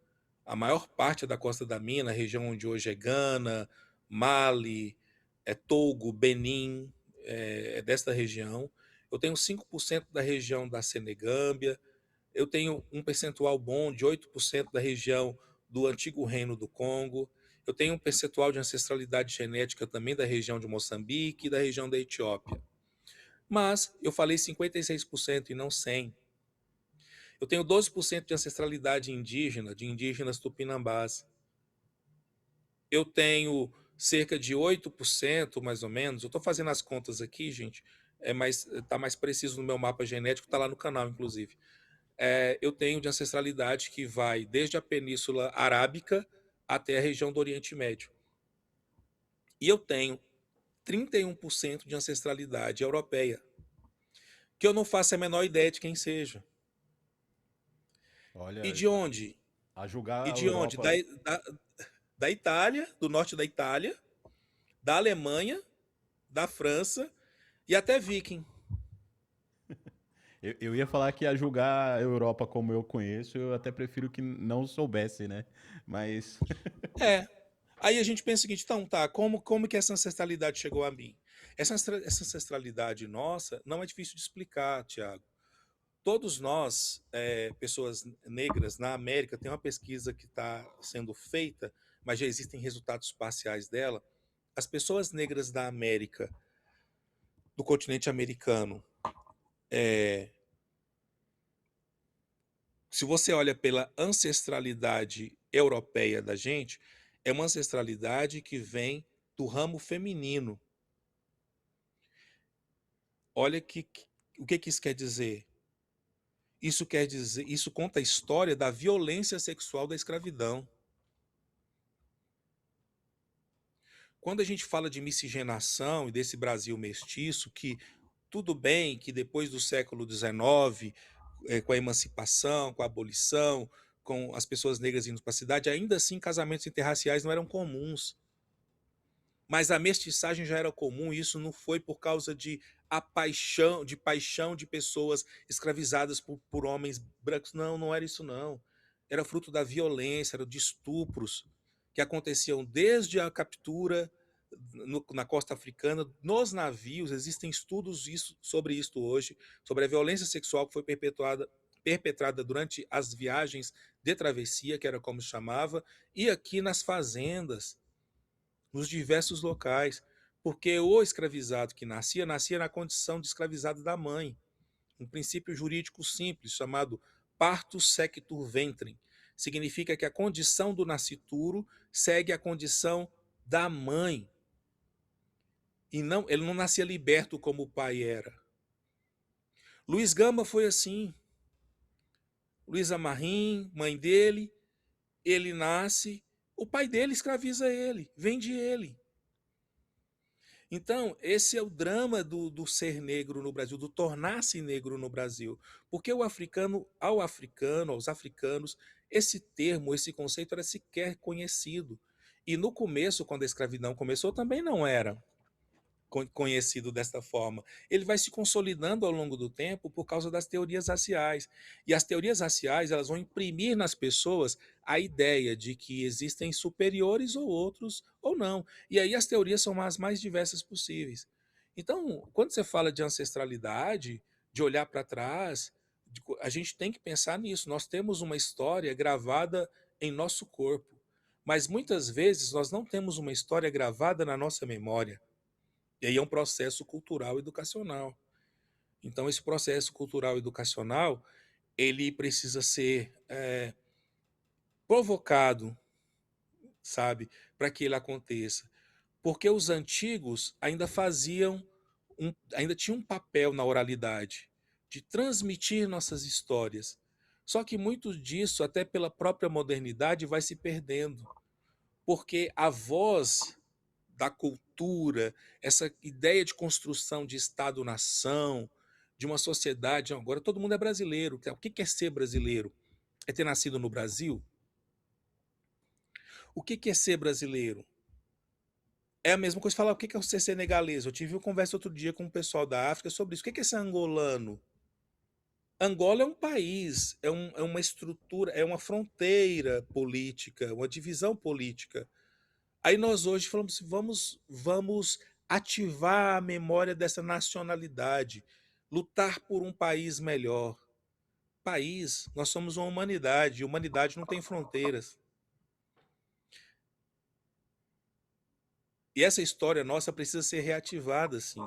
A maior parte da Costa da Mina, a região onde hoje é Gana, Mali, Togo, Benin, é desta região. Eu tenho 5% da região da Senegâmbia. Eu tenho um percentual bom de 8% da região do antigo Reino do Congo. Eu tenho um percentual de ancestralidade genética também da região de Moçambique e da região da Etiópia. Mas eu falei 56% e não 100%. Eu tenho 12% de ancestralidade indígena, de indígenas tupinambás. Eu tenho cerca de 8%, mais ou menos. Eu estou fazendo as contas aqui, gente, mas está mais preciso no meu mapa genético, está lá no canal, inclusive. Eu tenho de ancestralidade que vai desde a Península Arábica até a região do Oriente Médio. E eu tenho 31% de ancestralidade europeia, que eu não faço a menor ideia de quem seja. E Olha, de onde? a julgar E a de onde? Europa. Da Itália, do norte da Itália, da Alemanha, da França e até viking. Eu ia falar que a julgar a Europa como eu conheço, eu até prefiro que não soubesse, né? Mas. É. Aí a gente pensa o seguinte, então, tá, como que essa ancestralidade chegou a mim? Essa ancestralidade nossa não é difícil de explicar, Tiago. Todos nós, pessoas negras na América, tem uma pesquisa que está sendo feita, mas já existem resultados parciais dela. As pessoas negras da América, do continente americano, se você olha pela ancestralidade europeia da gente, é uma ancestralidade que vem do ramo feminino. Olha o que isso quer dizer. Isso conta a história da violência sexual da escravidão. Quando a gente fala de miscigenação e desse Brasil mestiço, que tudo bem que depois do século XIX, com a emancipação, com a abolição, com as pessoas negras indo para a cidade, ainda assim casamentos interraciais não eram comuns. Mas a mestiçagem já era comum, e isso não foi por causa de paixão de pessoas escravizadas por homens brancos. Não, não era isso não. Era fruto da violência, era de estupros que aconteciam desde a captura na costa africana, nos navios. Existem estudos sobre isso hoje, sobre a violência sexual que foi perpetrada durante as viagens de travessia, que era como se chamava, e aqui nas fazendas, nos diversos locais, porque o escravizado que nascia na condição de escravizado da mãe. Um princípio jurídico simples chamado partus sequitur ventrem. Significa que a condição do nascituro segue a condição da mãe. E não, ele não nascia liberto como o pai era. Luiz Gama foi assim. Luiz Amarrim, mãe dele, ele nasce, o pai dele escraviza ele, vende ele. Então, esse é o drama do ser negro no Brasil, do tornar-se negro no Brasil. Porque o africano, aos africanos, esse termo, esse conceito era sequer conhecido. E no começo, quando a escravidão começou, também não era conhecido desta forma. Ele vai se consolidando ao longo do tempo por causa das teorias raciais. E as teorias raciais, elas vão imprimir nas pessoas a ideia de que existem superiores ou outros ou não. E aí as teorias são as mais diversas possíveis. Então, quando você fala de ancestralidade, de olhar para trás, a gente tem que pensar nisso. Nós temos uma história gravada em nosso corpo, mas muitas vezes nós não temos uma história gravada na nossa memória. E aí é um processo cultural educacional. Então, esse processo cultural educacional, ele precisa ser provocado, sabe, para que ele aconteça. Porque os antigos ainda tinham um papel na oralidade, de transmitir nossas histórias. Só que muito disso, até pela própria modernidade, vai se perdendo. Porque a voz da cultura, essa ideia de construção de Estado-nação, de uma sociedade. Agora todo mundo é brasileiro. O que é ser brasileiro? É ter nascido no Brasil? O que é ser brasileiro? É a mesma coisa falar o que é ser senegalês. Eu tive uma conversa outro dia com o pessoal da África sobre isso. O que é ser angolano? Angola é um país, é uma estrutura, é uma fronteira política, uma divisão política. Aí nós hoje falamos assim, vamos ativar a memória dessa nacionalidade, lutar por um país melhor. País, nós somos uma humanidade, e humanidade não tem fronteiras. E essa história nossa precisa ser reativada, sim.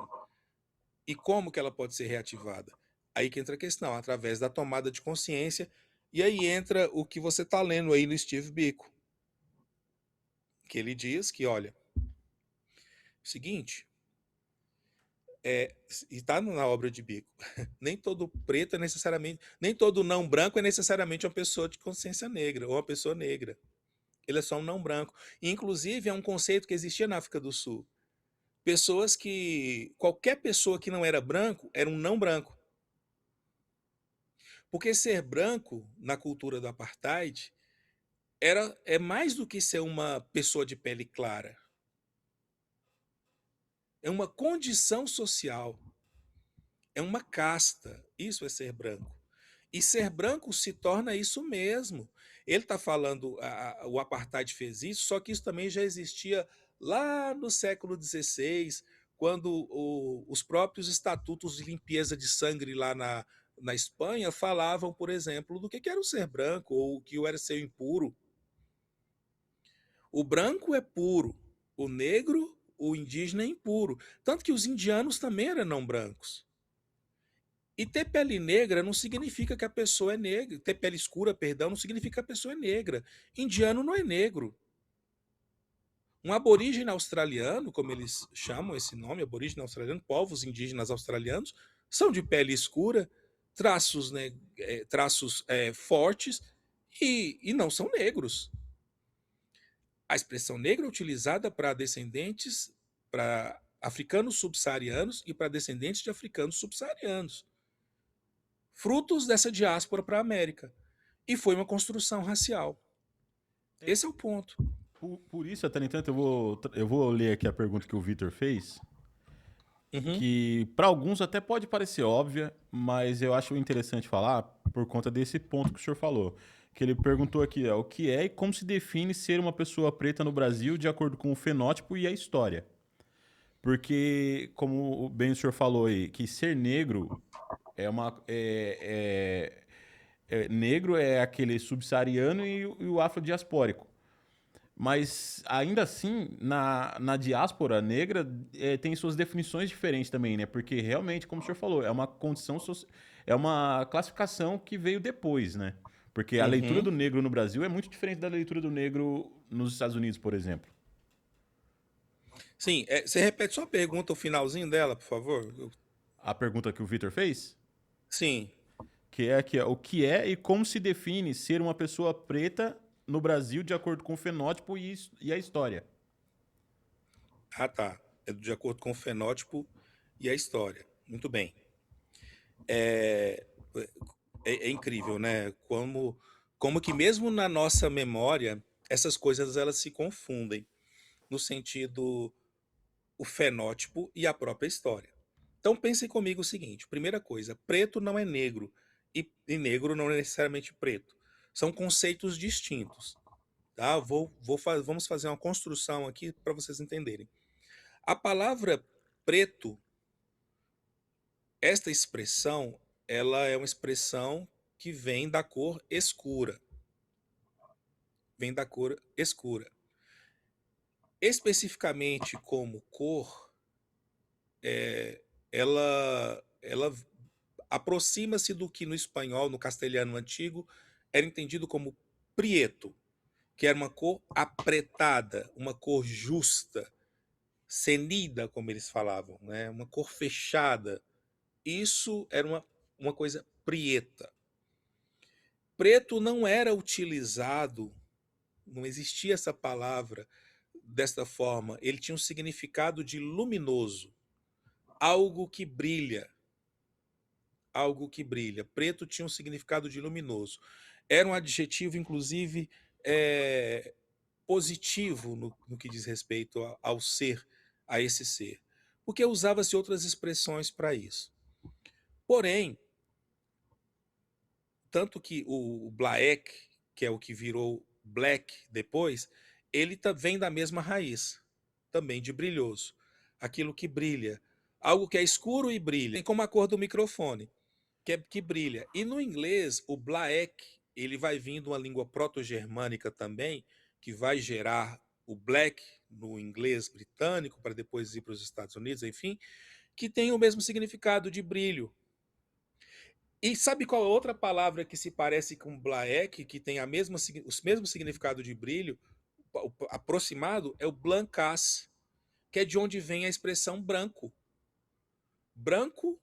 E como que ela pode ser reativada? Aí que entra a questão, através da tomada de consciência, e aí entra o que você está lendo aí no Steve Biko, que ele diz que, olha, seguinte, e está na obra de Biko, nem todo preto é necessariamente, nem todo não branco é necessariamente uma pessoa de consciência negra ou uma pessoa negra. Ele é só um não branco. E, inclusive, é um conceito que existia na África do Sul. Pessoas que. Qualquer pessoa que não era branco era um não branco. Porque ser branco, na cultura do apartheid, é mais do que ser uma pessoa de pele clara. É uma condição social. É uma casta. Isso é ser branco. E ser branco se torna isso mesmo. Ele está falando, o apartheid fez isso, só que isso também já existia lá no século XVI, quando os próprios estatutos de limpeza de sangue lá na Espanha falavam, por exemplo, do que era o ser branco ou o que era ser impuro. O branco é puro, o negro, o indígena é impuro. Tanto que os indianos também eram não brancos. E ter pele negra não significa que a pessoa é negra. Ter pele escura, perdão, não significa que a pessoa é negra. Indiano não é negro. Um aborígene australiano, como eles chamam esse nome, aborígene australiano, povos indígenas australianos, são de pele escura, traços, né, traços fortes e não são negros. A expressão negra é utilizada para descendentes, para africanos subsaarianos e para descendentes de africanos subsaarianos, frutos dessa diáspora para a América. E foi uma construção racial. Esse é o ponto. Por isso, até no entanto, eu vou ler aqui a pergunta que o Vitor fez, Uhum. que para alguns até pode parecer óbvia, mas eu acho interessante falar por conta desse ponto que o senhor falou. Que ele perguntou aqui, o que é e como se define ser uma pessoa preta no Brasil de acordo com o fenótipo e a história. Porque, como bem o senhor falou aí, que ser negro é uma. Negro é aquele subsaariano e o afrodiaspórico. Mas, ainda assim, na diáspora negra, tem suas definições diferentes também, né? Porque, realmente, como o senhor falou, é uma condição, é uma classificação que veio depois, né? Porque a leitura Uhum. do negro no Brasil é muito diferente da leitura do negro nos Estados Unidos, por exemplo. Sim, você repete só a pergunta, o finalzinho dela, por favor? A pergunta que o Victor fez, Sim. que é o que é e como se define ser uma pessoa preta no Brasil de acordo com o fenótipo e a história. Ah, tá. É de acordo com o fenótipo e a história. Muito bem. É, é incrível, né? Como que mesmo na nossa memória, essas coisas elas se confundem no sentido o fenótipo e a própria história. Então pensem comigo o seguinte: primeira coisa, preto não é negro e negro não é necessariamente preto. São conceitos distintos. Tá? Vamos fazer uma construção aqui para vocês entenderem. A palavra preto, esta expressão, ela é uma expressão que vem da cor escura. Vem da cor escura. Especificamente como cor, ela aproxima-se do que no espanhol, no castelhano antigo, era entendido como prieto, que era uma cor apretada, uma cor justa, cenida, como eles falavam, né? Uma cor fechada. Isso era uma coisa prieta. Preto não era utilizado, não existia essa palavra desta forma. Ele tinha um significado de luminoso, algo que brilha. Algo que brilha. Preto tinha um significado de luminoso. Era um adjetivo, inclusive, positivo no que diz respeito ao ser, a esse ser. Porque usava-se outras expressões para isso. Porém, tanto que o Black, que é o que virou Black depois, ele vem da mesma raiz, também de brilhoso. Aquilo que brilha. Algo que é escuro e brilha, como a cor do microfone, que brilha. E no inglês, o Black, ele vai vir de uma língua proto-germânica também, que vai gerar o Black no inglês britânico, para depois ir para os Estados Unidos, enfim, que tem o mesmo significado de brilho. E sabe qual é outra palavra que se parece com Black, que tem o mesmo significado de brilho, aproximado? É o blancas, que é de onde vem a expressão branco. Branco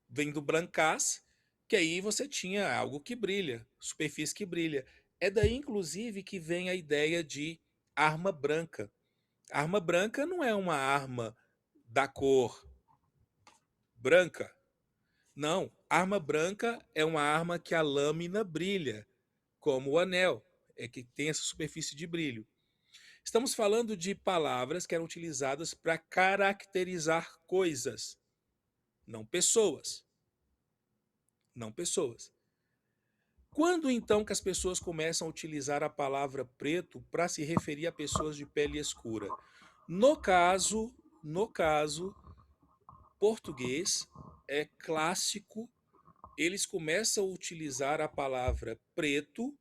vem do brancas, que aí você tinha algo que brilha, superfície que brilha. É daí, inclusive, que vem a ideia de arma branca. Arma branca não é uma arma da cor branca. Não, arma branca é uma arma que a lâmina brilha, como o anel, é que tem essa superfície de brilho. Estamos falando de palavras que eram utilizadas para caracterizar coisas, não pessoas. Não pessoas. Quando então que as pessoas começam a utilizar a palavra preto para se referir a pessoas de pele escura? No caso português é clássico, eles começam a utilizar a palavra preto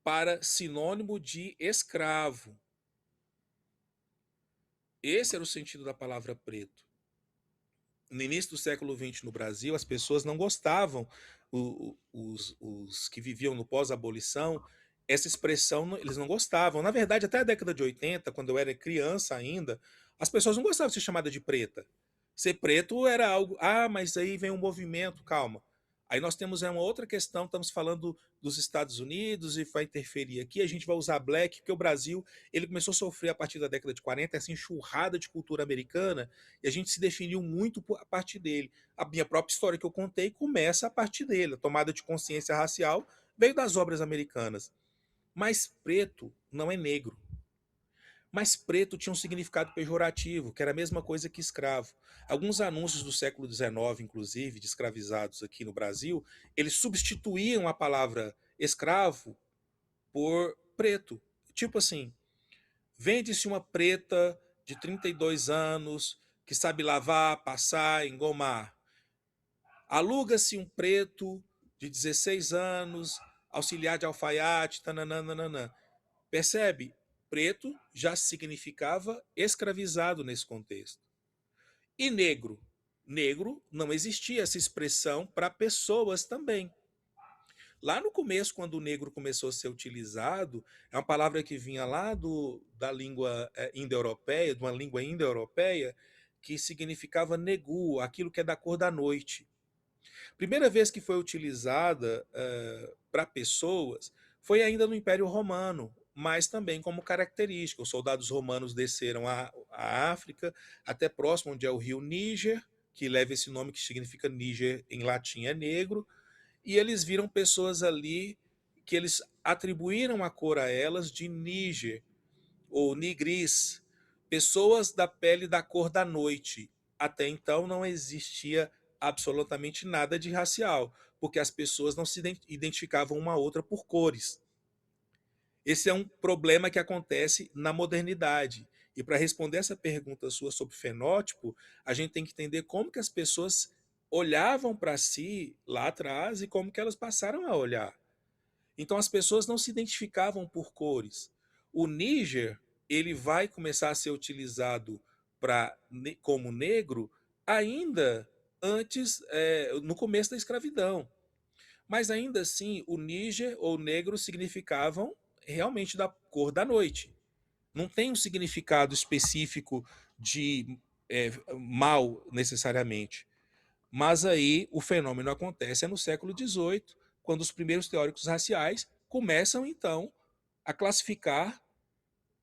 para sinônimo de escravo. Esse era o sentido da palavra preto. No início do século XX no Brasil, as pessoas não gostavam, os que viviam no pós-abolição, essa expressão eles não gostavam. Na verdade, até a década de 80, quando eu era criança ainda, as pessoas não gostavam de ser chamada de preta. Ser preto era algo, mas aí vem um movimento, calma. Aí nós temos uma outra questão, estamos falando dos Estados Unidos e vai interferir aqui, a gente vai usar black, porque o Brasil ele começou a sofrer a partir da década de 40 essa enxurrada de cultura americana, e a gente se definiu muito a partir dele. A minha própria história que eu contei começa a partir dele. A tomada de consciência racial veio das obras americanas. Mas preto não é negro. Mas preto tinha um significado pejorativo, que era a mesma coisa que escravo. Alguns anúncios do século XIX, inclusive, de escravizados aqui no Brasil, eles substituíam a palavra escravo por preto. Tipo assim, vende-se uma preta de 32 anos que sabe lavar, passar, engomar. Aluga-se um preto de 16 anos, auxiliar de alfaiate, tananana. Percebe? Preto já significava escravizado nesse contexto. E negro? Negro não existia essa expressão para pessoas também. Lá no começo, quando o negro começou a ser utilizado, é uma palavra que vinha lá da língua indo-europeia, de uma língua indo-europeia, que significava negu, aquilo que é da cor da noite. Primeira vez que foi utilizada para pessoas foi ainda no Império Romano, mas também como característica. Os soldados romanos desceram a a África, até próximo onde é o rio Níger, que leva esse nome que significa Níger em latim é negro, e eles viram pessoas ali que eles atribuíram a cor a elas de Níger ou nigris, pessoas da pele da cor da noite. Até então não existia absolutamente nada de racial, porque as pessoas não se identificavam uma a outra por cores. Esse é um problema que acontece na modernidade. E para responder essa pergunta sua sobre fenótipo, a gente tem que entender como que as pessoas olhavam para si lá atrás e como que elas passaram a olhar. Então as pessoas não se identificavam por cores. O Níger, ele vai começar a ser utilizado como negro ainda antes, no começo da escravidão. Mas ainda assim, o Níger ou negro significavam realmente da cor da noite. Não tem um significado específico de mal necessariamente. Mas aí o fenômeno acontece no século XVIII, quando os primeiros teóricos raciais começam então a classificar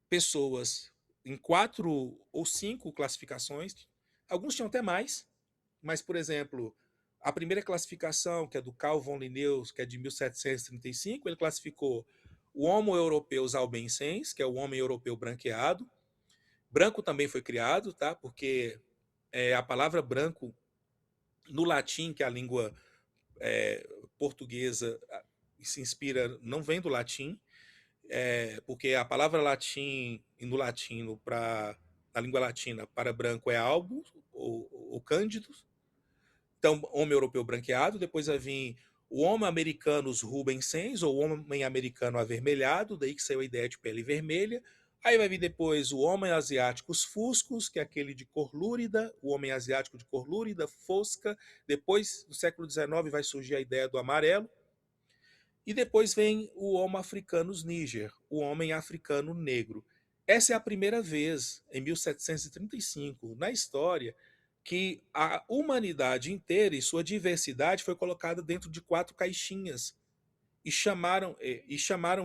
pessoas em 4 ou 5 classificações. Alguns tinham até mais, mas, por exemplo, a primeira classificação, que é do Carl von Linnaeus, que é de 1735, ele classificou o Homo europeus albicens, que é o homem europeu branqueado. Branco também foi criado, tá? Porque a palavra branco no latim, que é a língua portuguesa se inspira, não vem do latim, porque a palavra latim no latino para na língua latina para branco é albo ou cândido. Então, homem europeu branqueado, depois vai vir o homem americanos rubenscens, ou homem americano avermelhado, daí que saiu a ideia de pele vermelha. Aí vai vir depois o homem asiático os fuscos, que é aquele de cor lúrida, o homem asiático de cor lúrida, fosca. Depois, no século XIX, vai surgir a ideia do amarelo. E depois vem o Homo africanus niger, o homem africano negro. Essa é a primeira vez, em 1735, na história, que a humanidade inteira e sua diversidade foi colocada dentro de 4 caixinhas e chamaram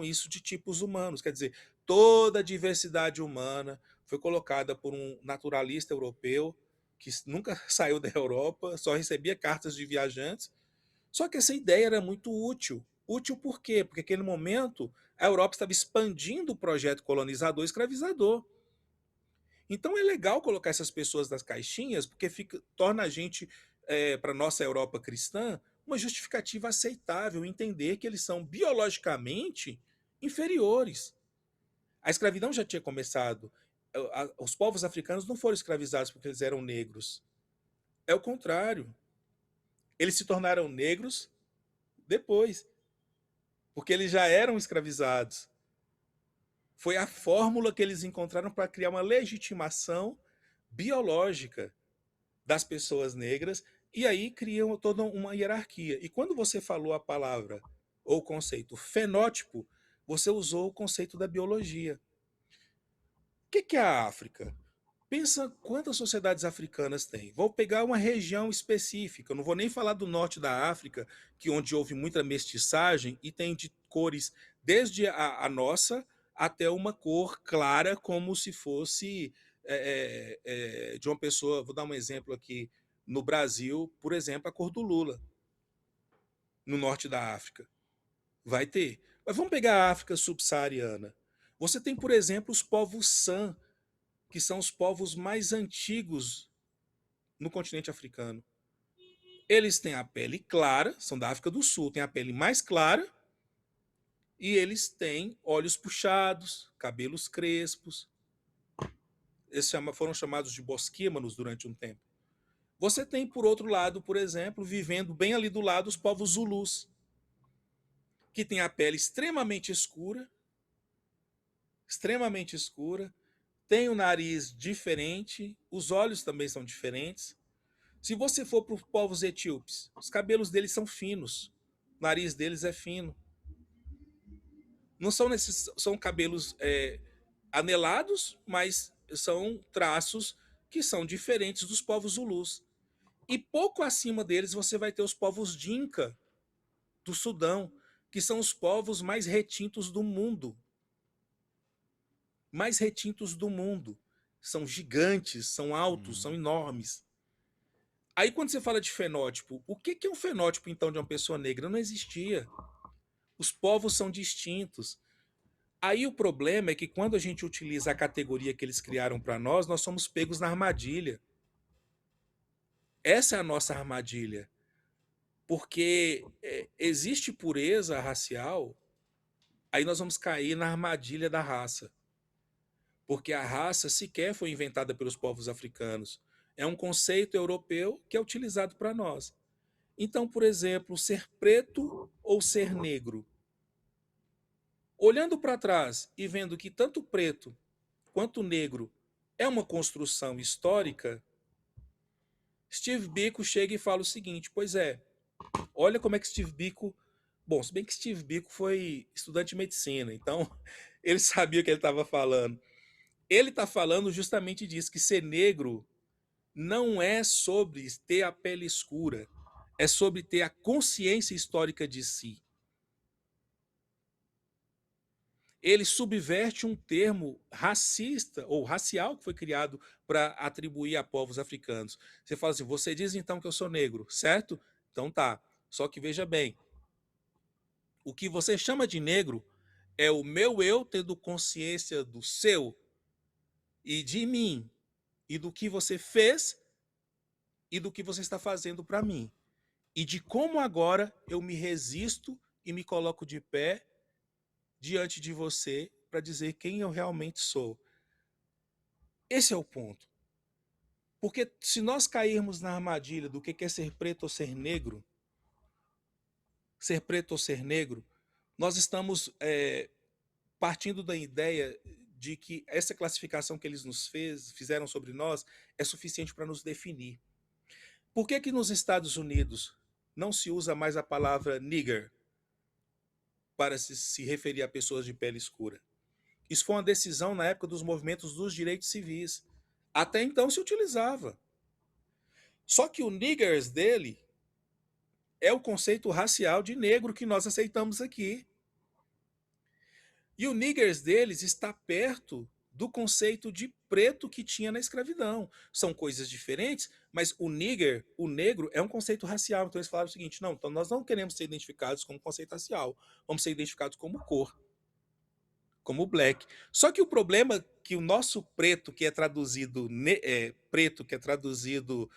isso de tipos humanos. Quer dizer, toda a diversidade humana foi colocada por um naturalista europeu que nunca saiu da Europa, só recebia cartas de viajantes. Só que essa ideia era muito útil. Útil por quê? Porque naquele momento a Europa estava expandindo o projeto colonizador e escravizador. Então é legal colocar essas pessoas nas caixinhas, porque torna a gente, para a nossa Europa cristã, uma justificativa aceitável, entender que eles são biologicamente inferiores. A escravidão já tinha começado. Os povos africanos não foram escravizados porque eles eram negros. É o contrário. Eles se tornaram negros depois, porque eles já eram escravizados. Foi a fórmula que eles encontraram para criar uma legitimação biológica das pessoas negras, e aí criam toda uma hierarquia. E quando você falou a palavra ou o conceito fenótipo, você usou o conceito da biologia. O que é a África? Pensa quantas sociedades africanas tem. Vou pegar uma região específica, eu não vou nem falar do norte da África, que onde houve muita mestiçagem e tem de cores desde a nossa até uma cor clara, como se fosse de uma pessoa. Vou dar um exemplo aqui. No Brasil, por exemplo, a cor do Lula. No norte da África. Vai ter. Mas vamos pegar a África subsaariana. Você tem, por exemplo, os povos San, que são os povos mais antigos no continente africano. Eles têm a pele clara, são da África do Sul, têm a pele mais clara, e eles têm olhos puxados, cabelos crespos. Eles foram chamados de bosquímanos durante um tempo. Você tem, por outro lado, por exemplo, vivendo bem ali do lado, os povos Zulus, que têm a pele extremamente escura, tem o nariz diferente, os olhos também são diferentes. Se você for para os povos etíopes, os cabelos deles são finos, o nariz deles é fino. Não são cabelos anelados, mas são traços que são diferentes dos povos Zulus. E pouco acima deles você vai ter os povos Dinka, do Sudão, que são os povos mais retintos do mundo. Mais retintos do mundo. são gigantes, são altos, são Uhum. enormes. Aí quando você fala de fenótipo, o que é um fenótipo então de uma pessoa negra? Não existia. Os povos são distintos. Aí o problema é que quando a gente utiliza a categoria que eles criaram para nós somos pegos na armadilha. Essa é a nossa armadilha. Porque existe pureza racial, aí nós vamos cair na armadilha da raça. Porque a raça sequer foi inventada pelos povos africanos. É um conceito europeu que é utilizado para nós. Então, por exemplo, ser preto ou ser negro. Olhando para trás e vendo que tanto preto quanto negro é uma construção histórica, Steve Biko chega e fala o seguinte: pois é, olha como é que Steve Biko. Bom, se bem que Steve Biko foi estudante de medicina, então ele sabia o que ele estava falando. Ele está falando justamente disso, que ser negro não é sobre ter a pele escura, é sobre ter a consciência histórica de si. Ele subverte um termo racista ou racial que foi criado para atribuir a povos africanos. Você fala assim: você diz então que eu sou negro, certo? Então tá. Só que veja bem, o que você chama de negro é o meu eu tendo consciência do seu e de mim e do que você fez e do que você está fazendo para mim. E de como agora eu me resisto e me coloco de pé diante de você para dizer quem eu realmente sou. Esse é o ponto. Porque se nós cairmos na armadilha do que é ser preto ou ser negro, nós estamos partindo da ideia de que essa classificação que eles fizeram sobre nós é suficiente para nos definir. Por que nos Estados Unidos não se usa mais a palavra nigger para se referir a pessoas de pele escura? Isso foi uma decisão na época dos movimentos dos direitos civis. Até então se utilizava. Só que o niggers dele é o conceito racial de negro que nós aceitamos aqui. E o niggers deles está perto do conceito de preto que tinha na escravidão. São coisas diferentes, mas o nigger, o negro, é um conceito racial. Então eles falaram o seguinte: não, então nós não queremos ser identificados como conceito racial, vamos ser identificados como cor, como black. Só que o problema é que o nosso preto, que é traduzido preto, que é traduzido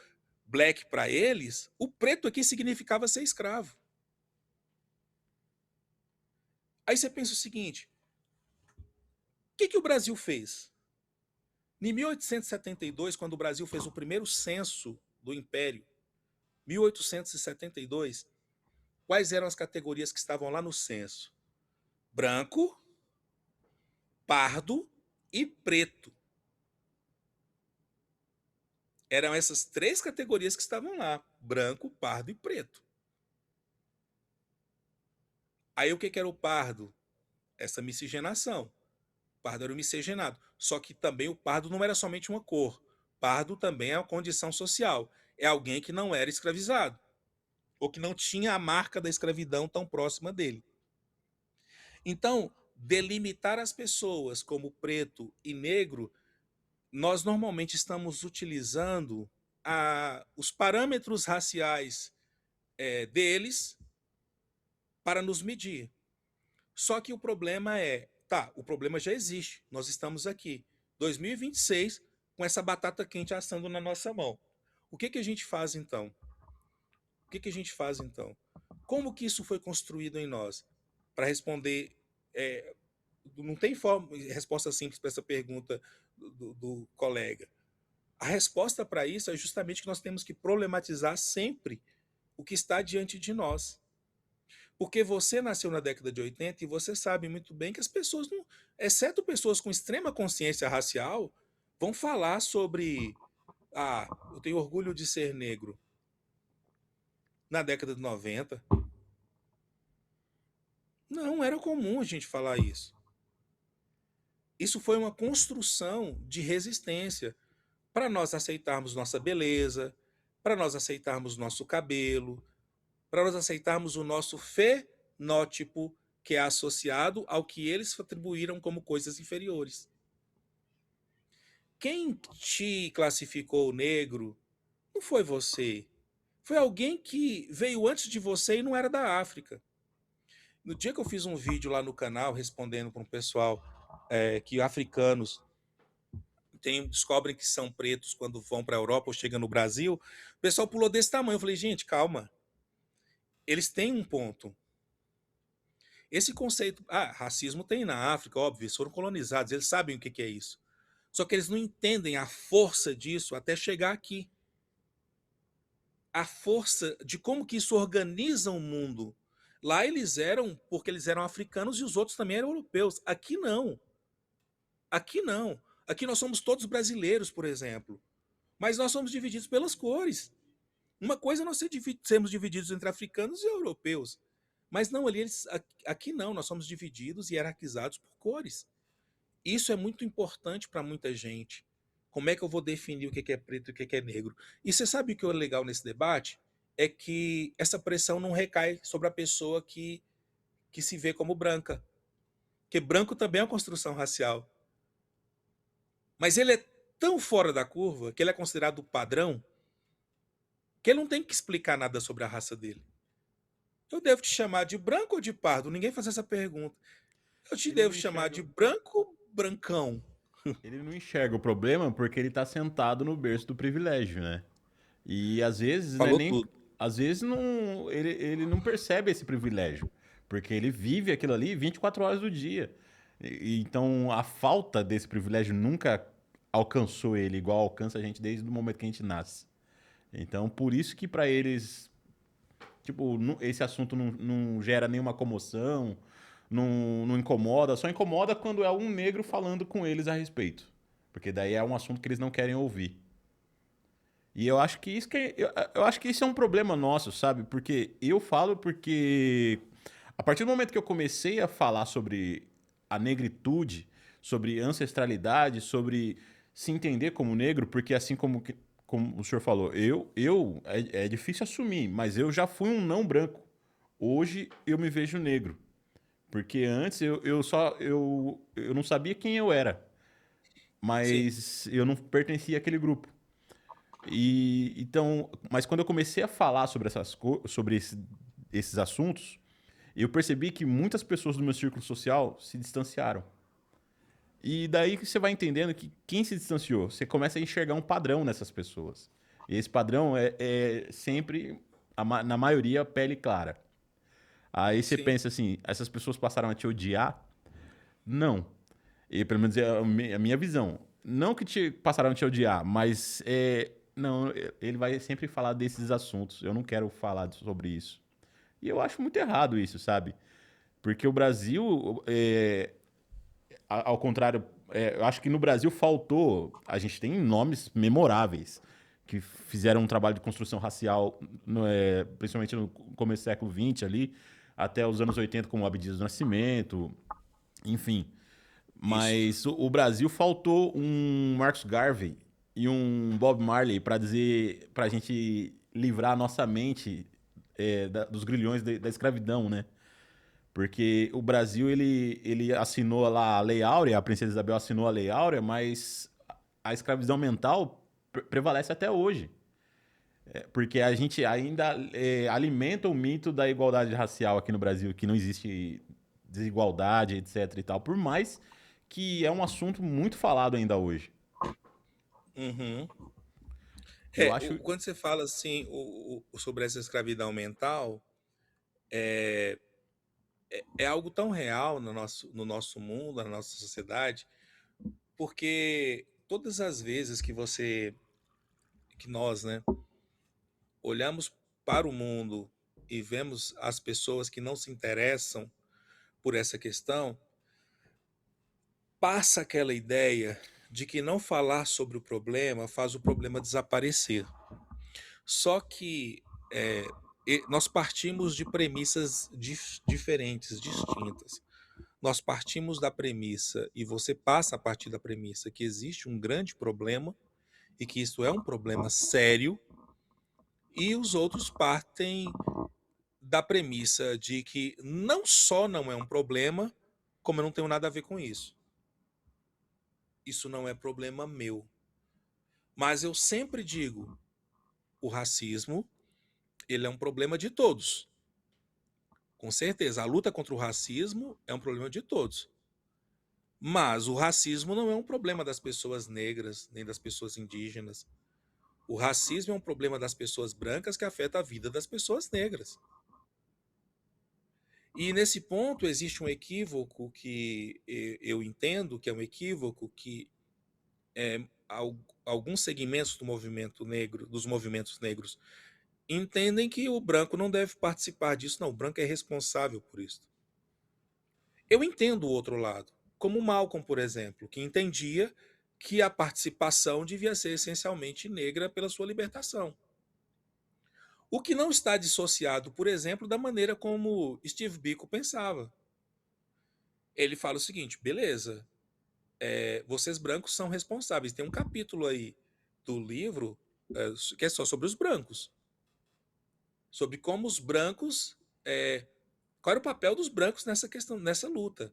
black para eles, o preto aqui significava ser escravo. Aí você pensa o seguinte: o que o Brasil fez? Em 1872, quando o Brasil fez o primeiro censo do Império, 1872, quais eram as categorias que estavam lá no censo? Branco, pardo e preto. Eram essas três categorias que estavam lá: branco, pardo e preto. Aí o que era o pardo? Essa miscigenação. O pardo era o miscigenado. Só que também o pardo não era somente uma cor. Pardo também é uma condição social. É alguém que não era escravizado, ou que não tinha a marca da escravidão tão próxima dele. Então, delimitar as pessoas como preto e negro, nós normalmente estamos utilizando os parâmetros raciais deles para nos medir. Só que o problema o problema já existe, nós estamos aqui, 2026, com essa batata quente assando na nossa mão. O que a gente faz então? Como que isso foi construído em nós? Para responder, não tem resposta simples para essa pergunta do colega. A resposta para isso é justamente que nós temos que problematizar sempre o que está diante de nós. Porque você nasceu na década de 80 e você sabe muito bem que as pessoas, não, exceto pessoas com extrema consciência racial, vão falar sobre eu tenho orgulho de ser negro. Na década de 90, não era comum a gente falar isso. Isso foi uma construção de resistência para nós aceitarmos nossa beleza, para nós aceitarmos nosso cabelo, para nós aceitarmos o nosso fenótipo, que é associado ao que eles atribuíram como coisas inferiores. Quem te classificou negro não foi você. Foi alguém que veio antes de você e não era da África. No dia que eu fiz um vídeo lá no canal respondendo para um pessoal que africanos descobrem que são pretos quando vão para a Europa ou chegam no Brasil, o pessoal pulou desse tamanho. Eu falei, gente, calma. Eles têm um ponto. Esse conceito, racismo tem na África, óbvio, eles foram colonizados, eles sabem o que é isso. Só que eles não entendem a força disso até chegar aqui. A força de como que isso organiza o mundo. Lá eles eram, porque eles eram africanos e os outros também eram europeus. Aqui não. Aqui não. Aqui nós somos todos brasileiros, por exemplo. Mas nós somos divididos pelas cores. Uma coisa é nós sermos divididos entre africanos e europeus. Mas não, aqui não, nós somos divididos e hierarquizados por cores. Isso é muito importante para muita gente. Como é que eu vou definir o que é preto e o que é negro? E você sabe o que é legal nesse debate? É que essa pressão não recai sobre a pessoa que se vê como branca. Porque branco também é uma construção racial. Mas ele é tão fora da curva que ele é considerado padrão que ele não tem que explicar nada sobre a raça dele. Eu devo te chamar de branco ou de pardo? Ninguém faz essa pergunta. Eu te Ele devo não chamar enxerga, de branco ou brancão? ele não enxerga o problema porque ele tá sentado no berço do privilégio, né? E às vezes, né, Falou nem tudo. às vezes não, ele não percebe esse privilégio, porque ele vive aquilo ali 24 horas do dia. Então a falta desse privilégio nunca alcançou ele igual alcança a gente desde o momento que a gente nasce. Então por isso que para eles, tipo, esse assunto não gera nenhuma comoção, não incomoda, só incomoda quando é um negro falando com eles a respeito. Porque daí é um assunto que eles não querem ouvir. E eu acho que eu acho que isso é um problema nosso, sabe? Porque eu falo porque a partir do momento que eu comecei a falar sobre a negritude, sobre ancestralidade, sobre se entender como negro, porque assim como o senhor falou, é difícil assumir, mas eu já fui um não branco. Hoje eu me vejo negro. Porque antes eu não sabia quem eu era, Sim. mas eu não pertencia àquele grupo. E então, mas quando eu comecei a falar sobre esses assuntos, eu percebi que muitas pessoas do meu círculo social se distanciaram. E daí que você vai entendendo que quem se distanciou, você começa a enxergar um padrão nessas pessoas. E esse padrão é sempre, na maioria, pele clara. Aí você Sim. pensa assim, essas pessoas passaram a te odiar? Não. E pelo menos é a minha visão. Não que te passaram a te odiar, mas não, ele vai sempre falar desses assuntos. Eu não quero falar sobre isso. E eu acho muito errado isso, sabe? Porque o Brasil, ao contrário, eu acho que no Brasil faltou. A gente tem nomes memoráveis que fizeram um trabalho de construção racial, principalmente no começo do século XX ali, até os anos 80, como Abdias do Nascimento, enfim. Isso. Mas o Brasil faltou um Marcus Garvey e um Bob Marley para dizer, para a gente livrar a nossa mente dos grilhões da escravidão, né? Porque o Brasil ele assinou lá a Lei Áurea, a Princesa Isabel assinou a Lei Áurea, mas a escravidão mental prevalece até hoje. Porque a gente ainda alimenta o mito da igualdade racial aqui no Brasil, que não existe desigualdade, etc e tal, por mais que é um assunto muito falado ainda hoje. Uhum. Eu acho. Quando você fala assim sobre essa escravidão mental, é algo tão real no nosso mundo, na nossa sociedade, porque todas as vezes que nós, né, olhamos para o mundo e vemos as pessoas que não se interessam por essa questão, passa aquela ideia de que não falar sobre o problema faz o problema desaparecer. Só que nós partimos de premissas diferentes, distintas. Nós partimos da premissa, e você passa a partir da premissa, que existe um grande problema e que isso é um problema sério, e os outros partem da premissa de que não só não é um problema, como eu não tenho nada a ver com isso. isso não é problema meu. Mas eu sempre digo, o racismo, ele é um problema de todos. Com certeza, a luta contra o racismo é um problema de todos. Mas o racismo não é um problema das pessoas negras, nem das pessoas indígenas. O racismo é um problema das pessoas brancas que afeta a vida das pessoas negras. E nesse ponto existe um equívoco que eu entendo que é um equívoco que alguns segmentos do movimento negro, dos movimentos negros, entendem que o branco não deve participar disso. Não, o branco é responsável por isso. Eu entendo o outro lado, como Malcolm, por exemplo, que entendia que a participação devia ser essencialmente negra pela sua libertação. O que não está dissociado, por exemplo, da maneira como Steve Biko pensava. Ele fala o seguinte: beleza, vocês brancos são responsáveis. Tem um capítulo aí do livro que é só sobre os brancos, sobre como os brancos, qual era o papel dos brancos nessa questão, nessa luta.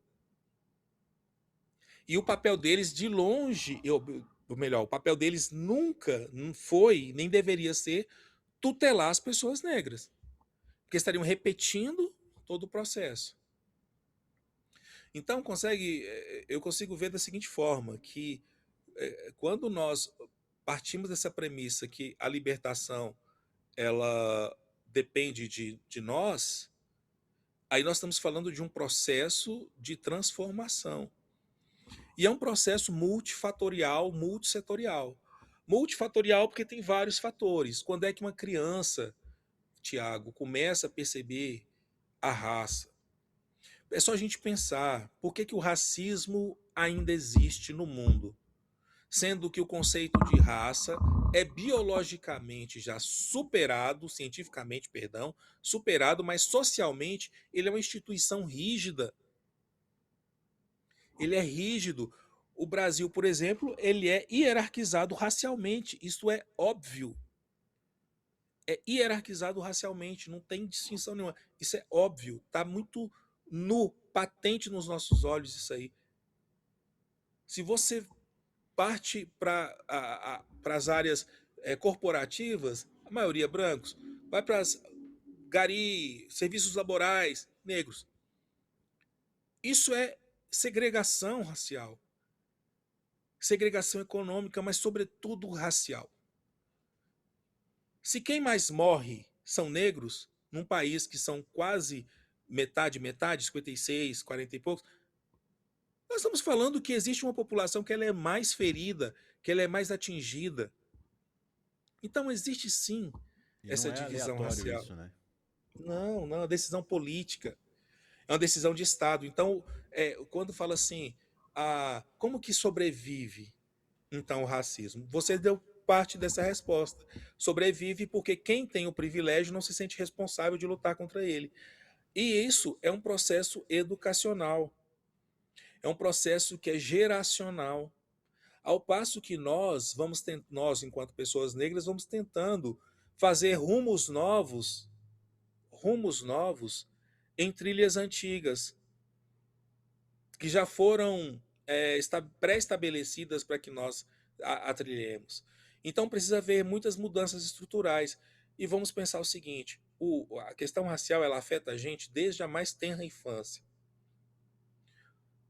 E o papel deles, de longe, ou melhor, o papel deles nunca não foi, nem deveria ser, tutelar as pessoas negras, porque estariam repetindo todo o processo. Então, eu consigo ver da seguinte forma, que quando nós partimos dessa premissa que a libertação ela depende de nós, aí nós estamos falando de um processo de transformação. E é um processo multifatorial, multissetorial. Multifatorial porque tem vários fatores. Quando é que uma criança, Tiago, começa a perceber a raça? É só a gente pensar por que o racismo ainda existe no mundo, sendo que o conceito de raça é biologicamente já superado, cientificamente, perdão, superado, mas socialmente ele é uma instituição rígida. Ele é rígido. O Brasil, por exemplo, ele é hierarquizado racialmente. Isso é óbvio. É hierarquizado racialmente, não tem distinção nenhuma. Isso é óbvio, está muito nu, patente nos nossos olhos isso aí. Se você parte para as áreas corporativas, a maioria brancos, vai para as gari, serviços laborais, negros. Isso é segregação racial. Segregação econômica, mas sobretudo racial. Se quem mais morre são negros, num país que são quase metade, 56, 40 e poucos, nós estamos falando que existe uma população que ela é mais ferida, que ela é mais atingida. Então existe sim E não essa é divisão aleatório racial. isso, né? Não, é uma decisão política, é uma decisão de Estado. Então, quando fala assim, como que sobrevive então o racismo? Você deu parte dessa resposta. Sobrevive porque quem tem o privilégio não se sente responsável de lutar contra ele. E isso é um processo educacional, é um processo que é geracional. Ao passo que nós, enquanto pessoas negras, vamos tentando fazer rumos novos em trilhas antigas, que já foram pré-estabelecidas para que nós a trilhemos. Então precisa haver muitas mudanças estruturais. E vamos pensar o seguinte: a questão racial ela afeta a gente desde a mais tenra infância.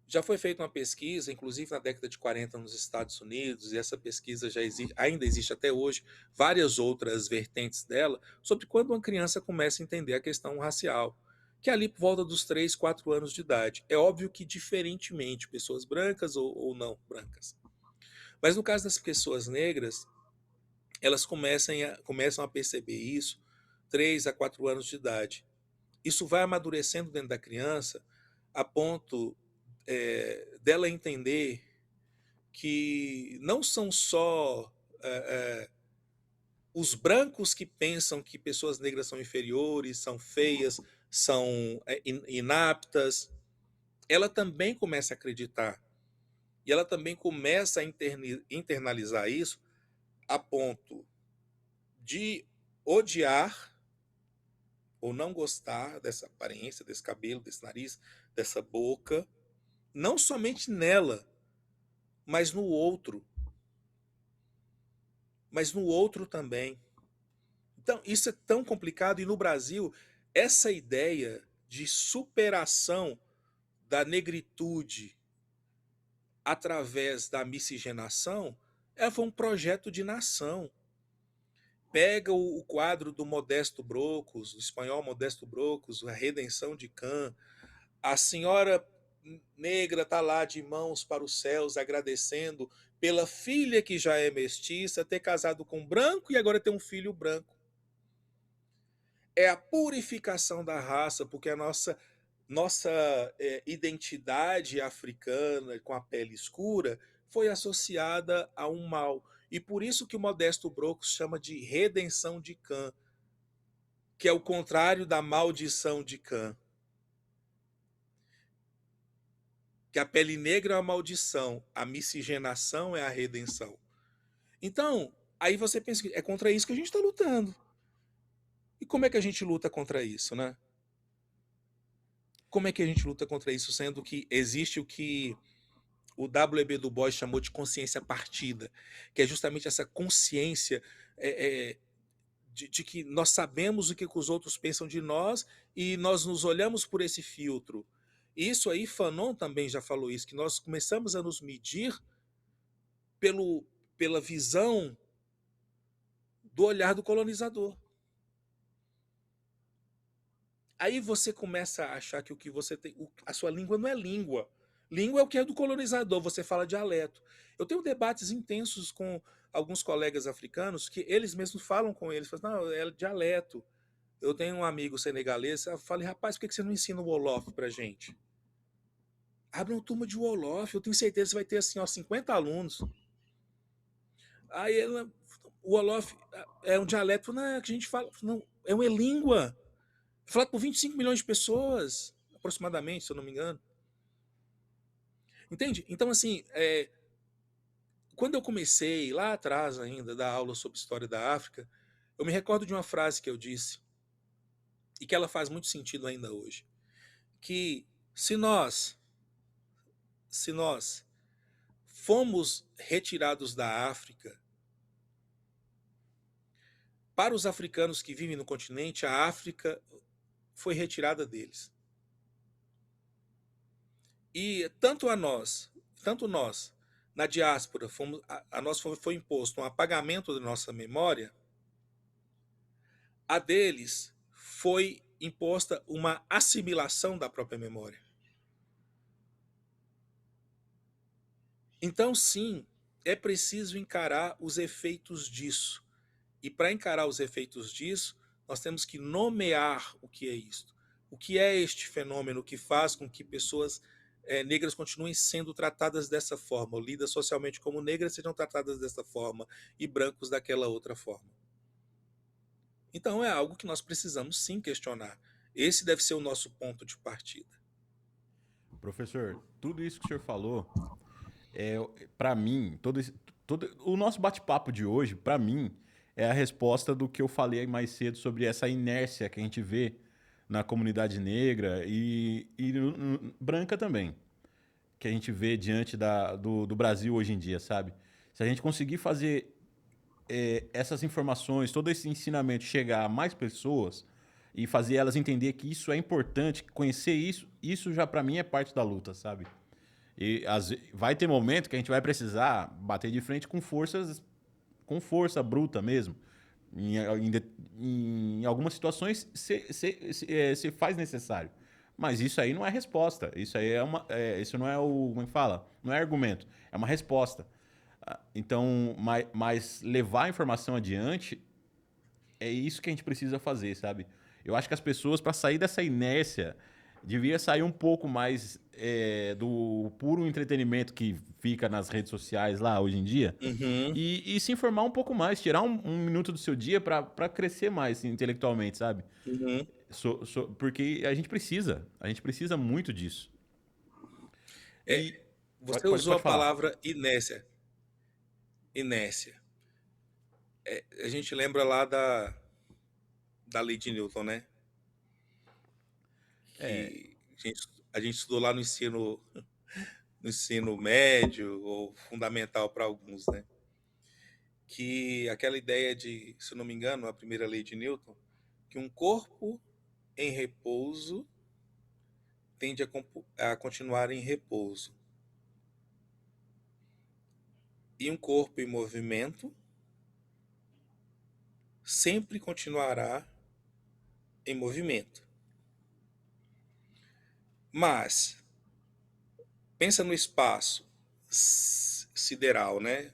Já foi feita uma pesquisa, inclusive na década de 40 nos Estados Unidos, e essa pesquisa ainda existe até hoje, várias outras vertentes dela, sobre quando uma criança começa a entender a questão racial, que é ali por volta dos 3, 4 anos de idade. É óbvio que diferentemente, pessoas brancas ou não brancas. Mas no caso das pessoas negras, elas começam a perceber isso 3 a 4 anos de idade. Isso vai amadurecendo dentro da criança a ponto dela entender que não são só os brancos que pensam que pessoas negras são inferiores, são feias, são inaptas. Ela também começa a acreditar. E ela também começa a internalizar isso a ponto de odiar ou não gostar dessa aparência, desse cabelo, desse nariz, dessa boca, não somente nela, mas no outro, mas no outro também. Então, isso é tão complicado e no Brasil, essa ideia de superação da negritude através da miscigenação, foi um projeto de nação. Pega o quadro do Modesto Brocos, o espanhol Modesto Brocos, A Redenção de Cã. A senhora negra está lá de mãos para os céus, agradecendo pela filha que já é mestiça, ter casado com um branco e agora ter um filho branco. É a purificação da raça, porque a nossa identidade africana com a pele escura foi associada a um mal. E por isso que o Modesto Brocos chama de redenção de Cã, que é o contrário da maldição de Cã. Que a pele negra é uma maldição, a miscigenação é a redenção. Então, aí você pensa que é contra isso que a gente está lutando. E como é que a gente luta contra isso, né? Como é que a gente luta contra isso, sendo que existe o que o W.E.B. Du Bois chamou de consciência partida, que é justamente essa consciência de que nós sabemos o que os outros pensam de nós e nós nos olhamos por esse filtro. Isso aí, Fanon também já falou isso, que nós começamos a nos medir pela visão do olhar do colonizador. Aí você começa a achar que o que você tem, a sua língua não é língua. Língua é o que é do colonizador, você fala dialeto. Eu tenho debates intensos com alguns colegas africanos que eles mesmos falam com eles, falam, não, é dialeto. Eu tenho um amigo senegalês, eu falei, rapaz, por que você não ensina o Wolof pra gente? Abre uma turma de Wolof, eu tenho certeza que você vai ter assim, ó, 50 alunos. Aí ela, o Wolof é um dialeto, não, que a gente fala, não, é uma língua. Falado por 25 milhões de pessoas, aproximadamente, se eu não me engano. Entende? Então, assim, quando eu comecei lá atrás ainda da aula sobre história da África, eu me recordo de uma frase que eu disse e que ela faz muito sentido ainda hoje, que se nós fomos retirados da África, para os africanos que vivem no continente, a África foi retirada deles. E tanto nós, na diáspora, a nós foi imposto um apagamento da nossa memória, a deles foi imposta uma assimilação da própria memória. Então, sim, é preciso encarar os efeitos disso. E para encarar os efeitos disso, nós temos que nomear o que é isto. O que é este fenômeno que faz com que pessoas negras continuem sendo tratadas dessa forma, ou lidas socialmente como negras sejam tratadas dessa forma, e brancos daquela outra forma. Então é algo que nós precisamos sim questionar. Esse deve ser o nosso ponto de partida. Professor, tudo isso que o senhor falou, para mim, todo o nosso bate-papo de hoje, para mim, é a resposta do que eu falei mais cedo sobre essa inércia que a gente vê na comunidade negra e branca também, que a gente vê diante do Brasil hoje em dia, sabe? Se a gente conseguir fazer essas informações, todo esse ensinamento chegar a mais pessoas e fazer elas entender que isso é importante, conhecer isso já para mim é parte da luta, sabe? E vai ter momento que a gente vai precisar bater de frente com força bruta mesmo. Em algumas situações se faz necessário. Mas isso aí não é resposta. Isso aí isso não é o. Como é que fala? Não é argumento. É uma resposta. Então, mas levar a informação adiante é isso que a gente precisa fazer, sabe? Eu acho que as pessoas, para sair dessa inércia, devia sair um pouco mais do puro entretenimento que fica nas redes sociais lá hoje em dia Uhum, e se informar um pouco mais, tirar um minuto do seu dia para crescer mais intelectualmente, sabe? uhum. Porque a gente precisa muito disso. E Você usou a pode falar. palavra inércia. Inércia. A gente lembra lá da lei de Newton, né? É, Que a gente estudou lá no ensino no ensino médio ou fundamental para alguns, né? Que aquela ideia de, se eu não me engano, a primeira lei de Newton, que um corpo em repouso tende a continuar em repouso. E um corpo em movimento sempre continuará em movimento. Mas pensa no espaço sideral, né?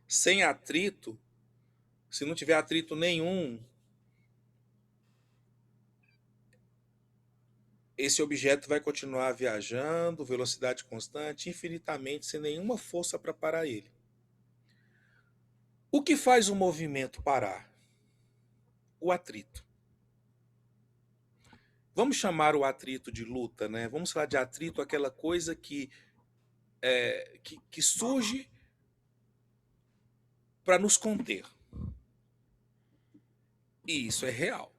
Sem atrito, se não tiver atrito nenhum, esse objeto vai continuar viajando, velocidade constante, infinitamente, sem nenhuma força para parar ele. O que faz o movimento parar? O atrito. Vamos chamar o atrito de luta, né? Vamos falar de atrito, aquela coisa que surge para nos conter. E isso é real.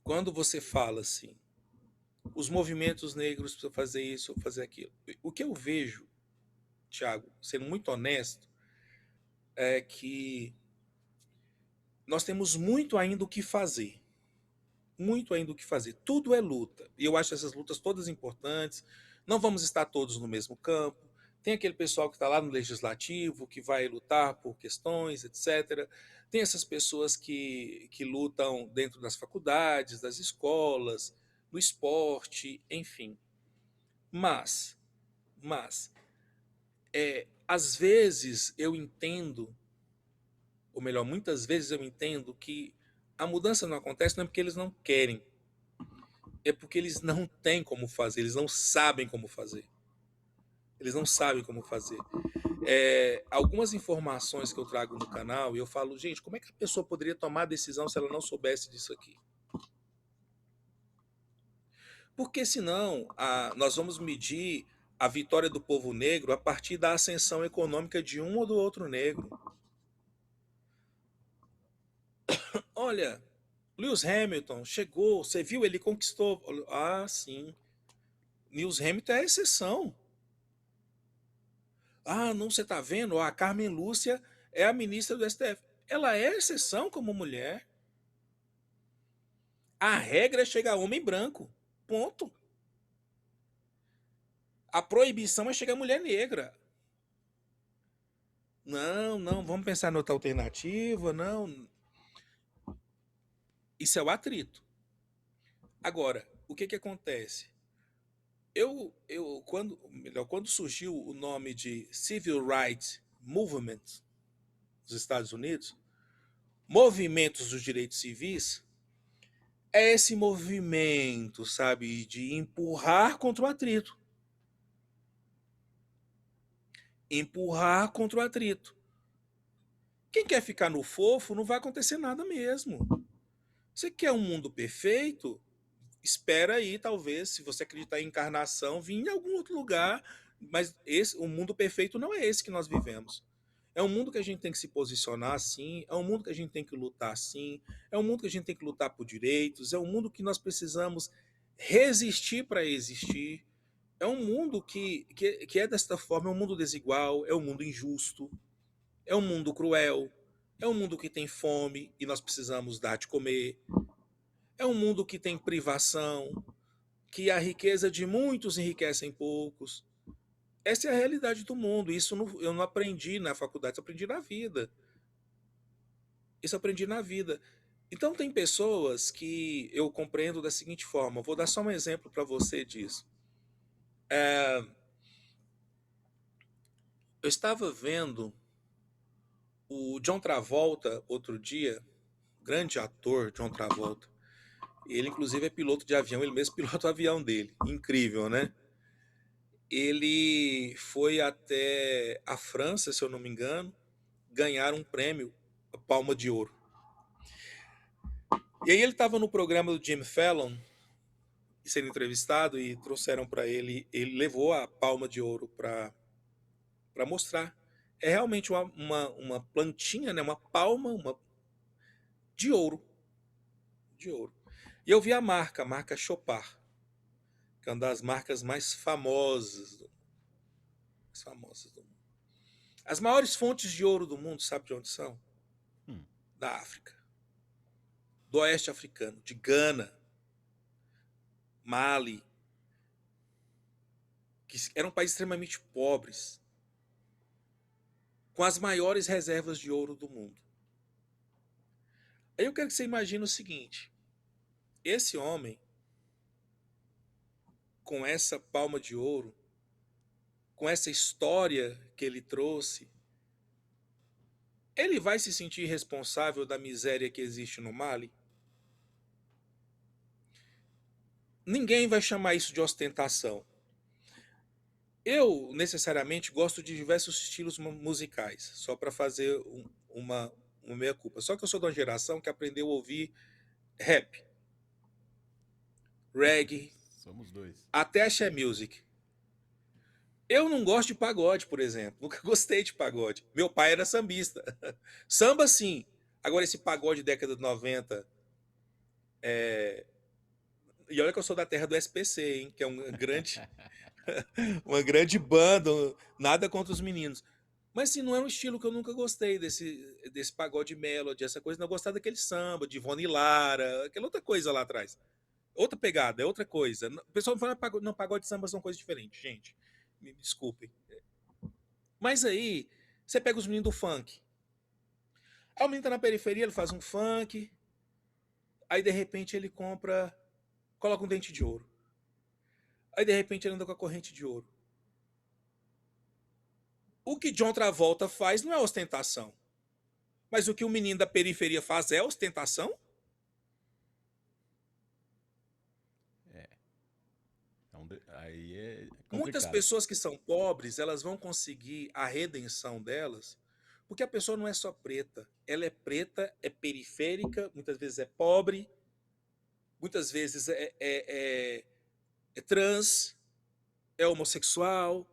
Quando você fala assim, os movimentos negros precisam fazer isso ou fazer aquilo. O que eu vejo, Thiago, sendo muito honesto, é que nós temos muito ainda o que fazer. Muito ainda o que fazer. Tudo é luta. E eu acho essas lutas todas importantes. Não vamos estar todos no mesmo campo. Tem aquele pessoal que está lá no legislativo, que vai lutar por questões, etc. Tem essas pessoas que lutam dentro das faculdades, das escolas, no esporte, enfim. Mas às vezes eu entendo, ou melhor, muitas vezes eu entendo que a mudança não acontece não é porque eles não querem, é porque eles não têm como fazer, eles não sabem como fazer. Eles não sabem como fazer. Algumas informações que eu trago no canal, e eu falo, gente, como é que a pessoa poderia tomar a decisão se ela não soubesse disso aqui? Porque senão nós vamos medir a vitória do povo negro a partir da ascensão econômica de um ou do outro negro. Olha, Lewis Hamilton chegou, você viu, ele conquistou. Ah, sim. Lewis Hamilton é a exceção. Ah, não, você está vendo? A Carmen Lúcia é a ministra do STF. Ela é exceção como mulher. A regra é chegar homem branco. Ponto. A proibição é chegar mulher negra. Não, vamos pensar em outra alternativa, não. Isso é o atrito. Agora, o que acontece? Quando surgiu o nome de Civil Rights Movement dos Estados Unidos, movimentos dos direitos civis, é esse movimento, sabe, de empurrar contra o atrito. Empurrar contra o atrito. Quem quer ficar no fofo, não vai acontecer nada mesmo. Você quer um mundo perfeito? Espera aí, talvez, se você acreditar em encarnação, vir em algum outro lugar, mas o mundo perfeito não é esse que nós vivemos. É um mundo que a gente tem que se posicionar assim, é um mundo que a gente tem que lutar assim, é um mundo que a gente tem que lutar por direitos, é um mundo que nós precisamos resistir para existir. É um mundo que é desta forma, é um mundo desigual, é um mundo injusto, é um mundo cruel, é um mundo que tem fome e nós precisamos dar de comer, é um mundo que tem privação, que a riqueza de muitos enriquece em poucos. Essa é a realidade do mundo. Isso eu não aprendi na faculdade, isso eu aprendi na vida. Isso eu aprendi na vida. Então tem pessoas que eu compreendo da seguinte forma. Vou dar só um exemplo para você disso. Eu estava vendo o John Travolta outro dia, grande ator John Travolta. Ele inclusive é piloto de avião, ele mesmo pilota o avião dele. Incrível, né? Ele foi até a França, se eu não me engano, ganhar um prêmio, a Palma de Ouro. E aí ele estava no programa do Jimmy Fallon, sendo entrevistado, e trouxeram para ele, ele levou a Palma de Ouro para mostrar. É realmente uma plantinha, né, uma palma de ouro. De ouro. E eu vi a marca Chopard. que é uma das marcas mais famosas do mundo. As maiores fontes de ouro do mundo, sabe de onde são? Hum. Da África. Do oeste africano, de Gana, Mali, que eram países extremamente pobres, com as maiores reservas de ouro do mundo. Aí eu quero que você imagine o seguinte: esse homem, com essa palma de ouro, com essa história que ele trouxe, ele vai se sentir responsável da miséria que existe no Mali? Ninguém vai chamar isso de ostentação. Eu, necessariamente, gosto de diversos estilos musicais, só para fazer uma meia-culpa. Só que eu sou de uma geração que aprendeu a ouvir rap, reggae, Somos dois. até axé music. Eu não gosto de pagode, por exemplo. Nunca gostei de pagode. Meu pai era sambista. Samba, sim. Agora, esse pagode década de 90. E olha que eu sou da terra do SPC, hein? Que é uma grande banda. Nada contra os meninos. Mas, assim, não é um estilo que eu nunca gostei desse pagode melody, essa coisa. Não, eu gostava daquele samba, de Ivone Lara, aquela outra coisa lá atrás. Outra pegada, é outra coisa. O pessoal fala pagode, não, pagode e samba são coisas diferentes, gente. Me desculpem. Mas aí, você pega os meninos do funk. Aí o menino tá na periferia, ele faz um funk. Aí de repente ele coloca um dente de ouro. Aí de repente ele anda com a corrente de ouro. O que John Travolta faz não é ostentação. Mas o que o menino da periferia faz é ostentação? Aí é Muitas complicado. pessoas que são pobres, elas vão conseguir a redenção delas, porque a pessoa não é só preta. Ela é preta, é periférica, muitas vezes é pobre, muitas vezes é trans, é homossexual.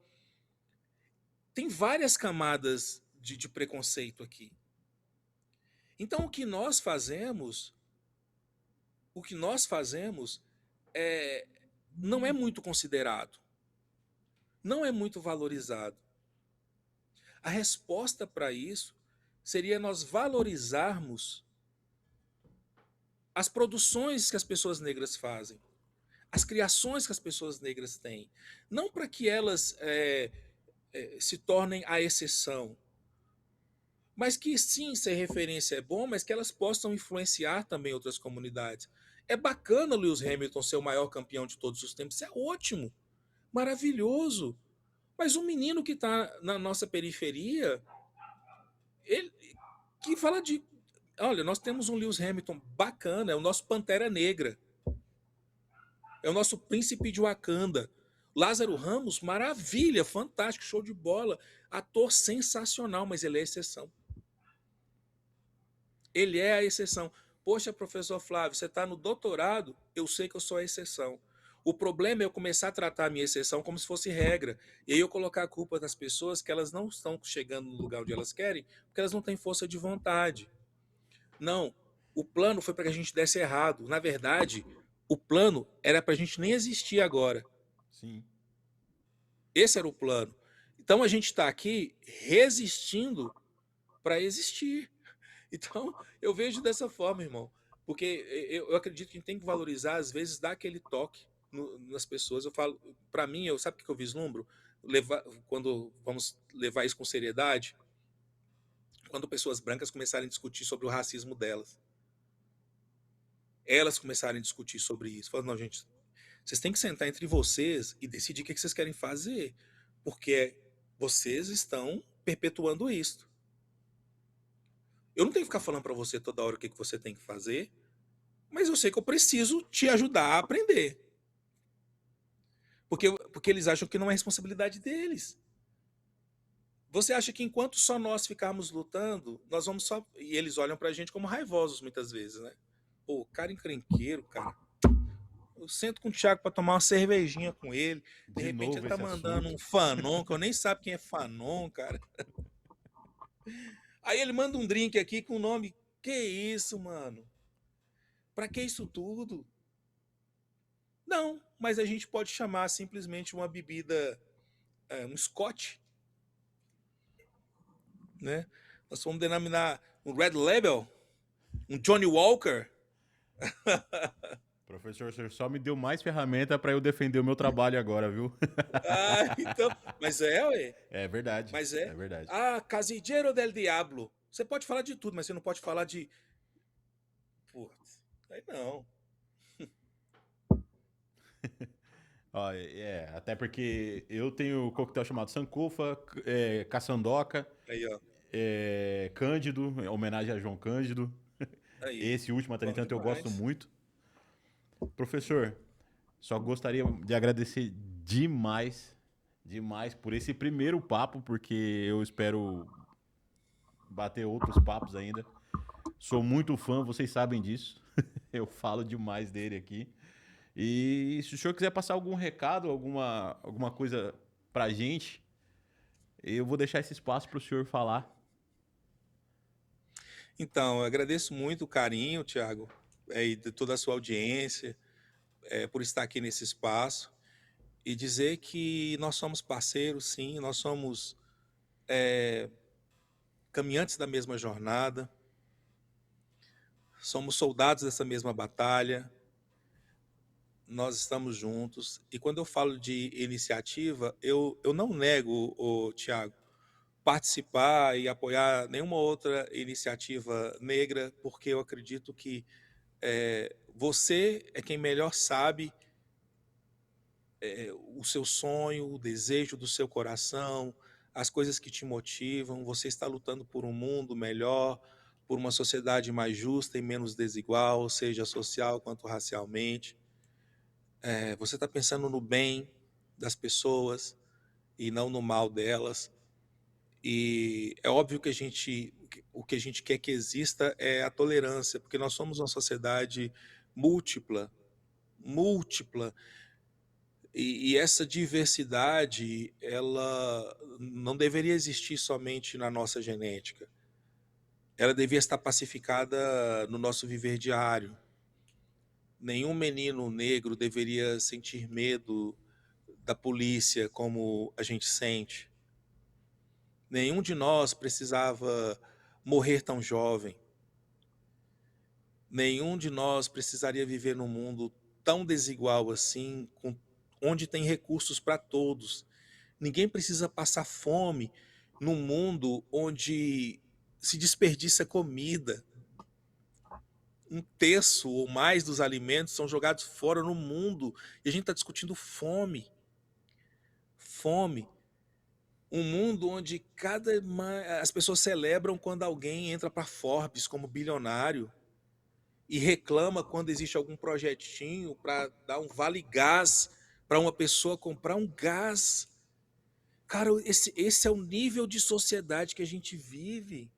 Tem várias camadas de preconceito aqui. Então o que nós fazemos é, não é muito considerado, não é muito valorizado. A resposta para isso seria nós valorizarmos as produções que as pessoas negras fazem, as criações que as pessoas negras têm, não para que elas se tornem a exceção, mas que sim, ser referência é bom, mas que elas possam influenciar também outras comunidades. É bacana o Lewis Hamilton ser o maior campeão de todos os tempos, isso é ótimo, maravilhoso. Mas um menino que está na nossa periferia, ele que fala de, olha, nós temos um Lewis Hamilton bacana, é o nosso Pantera Negra, é o nosso Príncipe de Wakanda. Lázaro Ramos, maravilha, fantástico, show de bola, ator sensacional, mas ele é exceção. Ele é a exceção. Poxa, professor Flávio, você está no doutorado, eu sei que eu sou a exceção. O problema é eu começar a tratar a minha exceção como se fosse regra. E aí eu colocar a culpa nas pessoas que elas não estão chegando no lugar onde elas querem, porque elas não têm força de vontade. Não, o plano foi para que a gente desse errado. Na verdade, o plano era para a gente nem existir agora. Sim. Esse era o plano. Então a gente está aqui resistindo para existir. Então, eu vejo dessa forma, irmão. Porque eu acredito que a gente tem que valorizar, às vezes, dar aquele toque nas pessoas. Eu falo, para mim, sabe o que eu vislumbro? Quando vamos levar isso com seriedade, quando pessoas brancas começarem a discutir sobre o racismo delas. Elas começarem a discutir sobre isso. Falam, não, gente, vocês têm que sentar entre vocês e decidir o que vocês querem fazer. Porque vocês estão perpetuando isso. Eu não tenho que ficar falando para você toda hora o que você tem que fazer, mas eu sei que eu preciso te ajudar a aprender. Porque eles acham que não é responsabilidade deles. Você acha que enquanto só nós ficarmos lutando, nós vamos só. E eles olham pra gente como raivosos muitas vezes, né? Pô, cara encrenqueiro, cara. Eu sento com o Thiago pra tomar uma cervejinha com ele. De De repente ele novo tá esse mandando um assunto. Fanon, que eu nem sabe quem é Fanon, cara. Aí ele manda um drink aqui com o nome. Que isso, mano? Pra que isso tudo? Não, mas a gente pode chamar simplesmente uma bebida, um Scotch, né? Nós vamos denominar um Red Label, um Johnny Walker. Professor, você só me deu mais ferramenta para eu defender o meu trabalho agora, viu? Ah, então, mas ué, É verdade, mas é verdade. Ah, Casillero del Diablo. Você pode falar de tudo, mas você não pode falar de. Putz, aí não. Ó, até porque eu tenho coquetel chamado Sankufa, Caçandoca, Aí, ó. Cândido, em homenagem a João Cândido. Aí. Esse último, até Bom entanto, eu gosto demais. muito. Professor, só gostaria de agradecer demais, demais por esse primeiro papo, porque eu espero bater outros papos ainda. Sou muito fã, vocês sabem disso. Eu falo demais dele aqui. E se o senhor quiser passar algum recado, alguma coisa pra gente, eu vou deixar esse espaço para o senhor falar. Então, eu agradeço muito o carinho, Thiago, e de toda a sua audiência, por estar aqui nesse espaço e dizer que nós somos parceiros, sim, nós somos caminhantes da mesma jornada, somos soldados dessa mesma batalha, nós estamos juntos. E quando eu falo de iniciativa, eu não nego, Thiago, participar e apoiar nenhuma outra iniciativa negra, porque eu acredito que você é quem melhor sabe o seu sonho, o desejo do seu coração, as coisas que te motivam. Você está lutando por um mundo melhor, por uma sociedade mais justa e menos desigual, seja social quanto racialmente. Você está pensando no bem das pessoas e não no mal delas. E é óbvio que o que a gente quer que exista é a tolerância, porque nós somos uma sociedade múltipla, múltipla, e essa diversidade, ela não deveria existir somente na nossa genética. Ela devia estar pacificada no nosso viver diário. Nenhum menino negro deveria sentir medo da polícia como a gente sente. Nenhum de nós precisava morrer tão jovem. Nenhum de nós precisaria viver num mundo tão desigual assim, onde tem recursos para todos. Ninguém precisa passar fome num mundo onde se desperdiça comida. Um terço ou mais dos alimentos são jogados fora no mundo e a gente está discutindo fome. Fome. Um mundo onde as pessoas celebram quando alguém entra para Forbes como bilionário e reclama quando existe algum projetinho para dar um vale gás para uma pessoa comprar um gás. Cara, esse é o nível de sociedade que a gente vive.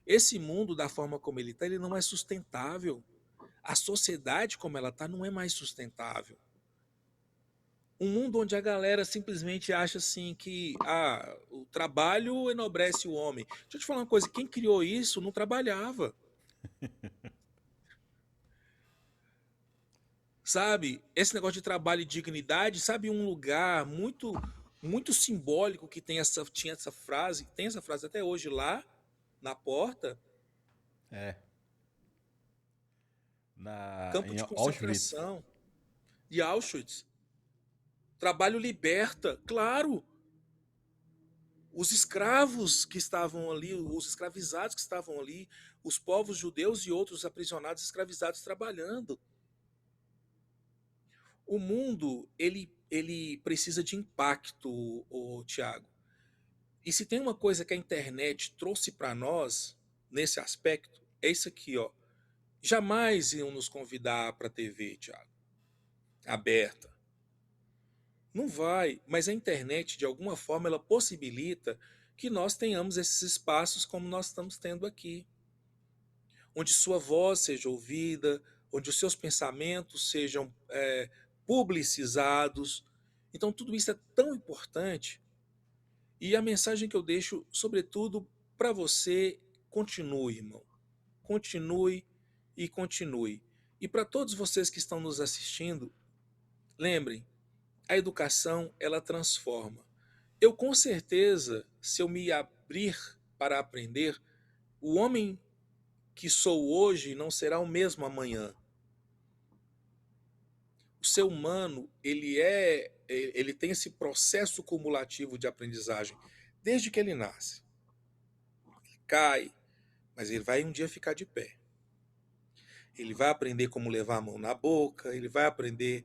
Esse mundo, da forma como ele está, ele não é sustentável. A sociedade como ela está não é mais sustentável. Um mundo onde a galera simplesmente acha assim que o trabalho enobrece o homem. Deixa eu te falar uma coisa, quem criou isso não trabalhava. Sabe? Esse negócio de trabalho e dignidade, sabe um lugar muito simbólico que tinha essa frase, tem essa frase até hoje lá na porta, É, campo em de Auschwitz. concentração de Auschwitz. Trabalho liberta, claro. Os escravos que estavam ali, os escravizados que estavam ali, os povos judeus e outros aprisionados, escravizados trabalhando. O mundo, ele precisa de impacto, Tiago. E se tem uma coisa que a internet trouxe para nós, nesse aspecto, é isso aqui, ó. Jamais iam nos convidar para a TV, Tiago, aberta. Não vai, mas a internet, de alguma forma, ela possibilita que nós tenhamos esses espaços como nós estamos tendo aqui, onde sua voz seja ouvida, onde os seus pensamentos sejam publicizados. Então, tudo isso é tão importante. E a mensagem que eu deixo, sobretudo, para você, continue, irmão. Continue e continue. E para todos vocês que estão nos assistindo, lembrem, a educação, ela transforma. Eu, com certeza, se eu me abrir para aprender, o homem que sou hoje não será o mesmo amanhã. O ser humano, ele tem esse processo cumulativo de aprendizagem desde que ele nasce. Ele cai, mas ele vai um dia ficar de pé. Ele vai aprender como levar a mão na boca, ele vai aprender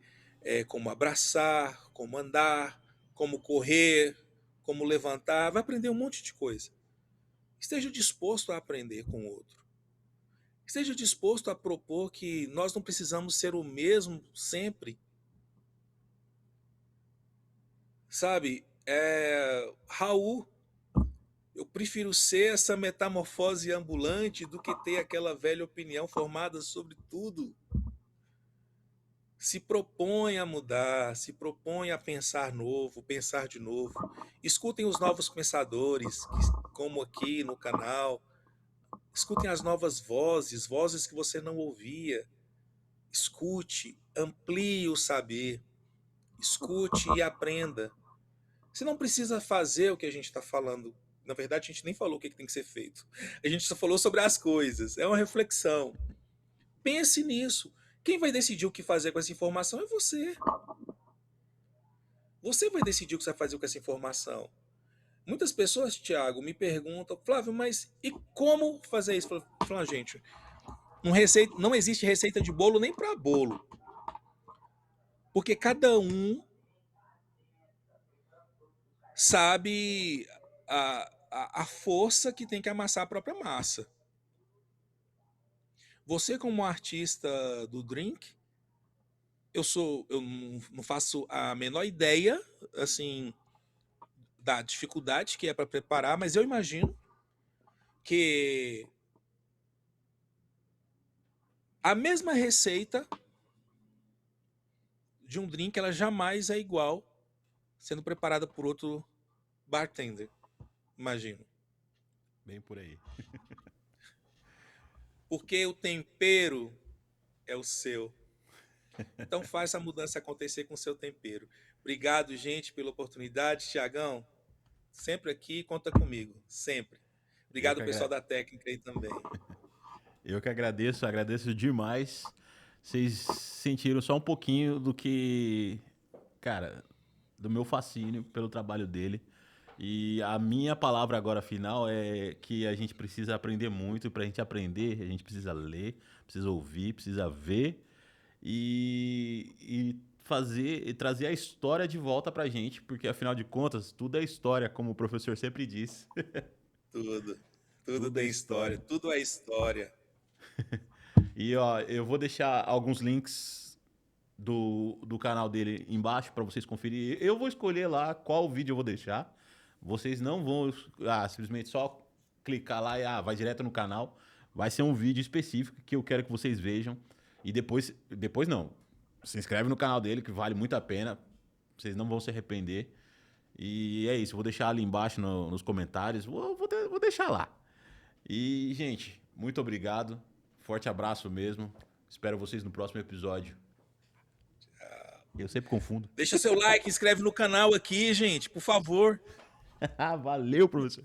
como abraçar, como andar, como correr, como levantar, vai aprender um monte de coisa. Esteja disposto a aprender com o outro. Esteja disposto a propor que nós não precisamos ser o mesmo sempre. Sabe, Raul, eu prefiro ser essa metamorfose ambulante do que ter aquela velha opinião formada sobre tudo. Se propõe a mudar, se propõe a pensar novo, pensar de novo. Escutem os novos pensadores, como aqui no canal. Escutem as novas vozes, vozes que você não ouvia. Escute, amplie o saber. Escute e aprenda. Você não precisa fazer o que a gente está falando. Na verdade, a gente nem falou o que tem que ser feito. A gente só falou sobre as coisas. É uma reflexão. Pense nisso. Quem vai decidir o que fazer com essa informação é você. Você vai decidir o que você vai fazer com essa informação. Muitas pessoas, Thiago, me perguntam, Flávio, mas e como fazer isso? Eu falo, gente, não existe receita de bolo nem para bolo. Porque cada um sabe a força que tem que amassar a própria massa. Você, como artista do drink, eu não faço a menor ideia, assim, da dificuldade que é para preparar, mas eu imagino que a mesma receita de um drink, ela jamais é igual sendo preparada por outro bartender, imagino. Bem por aí. Porque o tempero é o seu. Então faça a mudança acontecer com o seu tempero. Obrigado, gente, pela oportunidade. Tiagão, sempre aqui, conta comigo, sempre. Obrigado, pessoal da técnica aí também. Eu que agradeço demais. Vocês sentiram só um pouquinho do que, cara, do meu fascínio pelo trabalho dele. E a minha palavra agora final é que a gente precisa aprender muito. E para a gente aprender, a gente precisa ler, precisa ouvir, precisa ver e fazer e trazer a história de volta pra gente, porque afinal de contas, tudo é história, como o professor sempre diz. Tudo tem história, tudo é história. E ó, eu vou deixar alguns links do canal dele embaixo para vocês conferir. Eu vou escolher lá qual vídeo eu vou deixar. Vocês não vão simplesmente só clicar lá e vai direto no canal. Vai ser um vídeo específico que eu quero que vocês vejam. E depois não. Se inscreve no canal dele, que vale muito a pena. Vocês não vão se arrepender. E é isso, eu vou deixar ali embaixo nos comentários. Vou deixar lá. E, gente, muito obrigado. Forte abraço mesmo. Espero vocês no próximo episódio. Eu sempre confundo. Deixa seu like, inscreve no canal aqui, gente, por favor. Valeu, professor.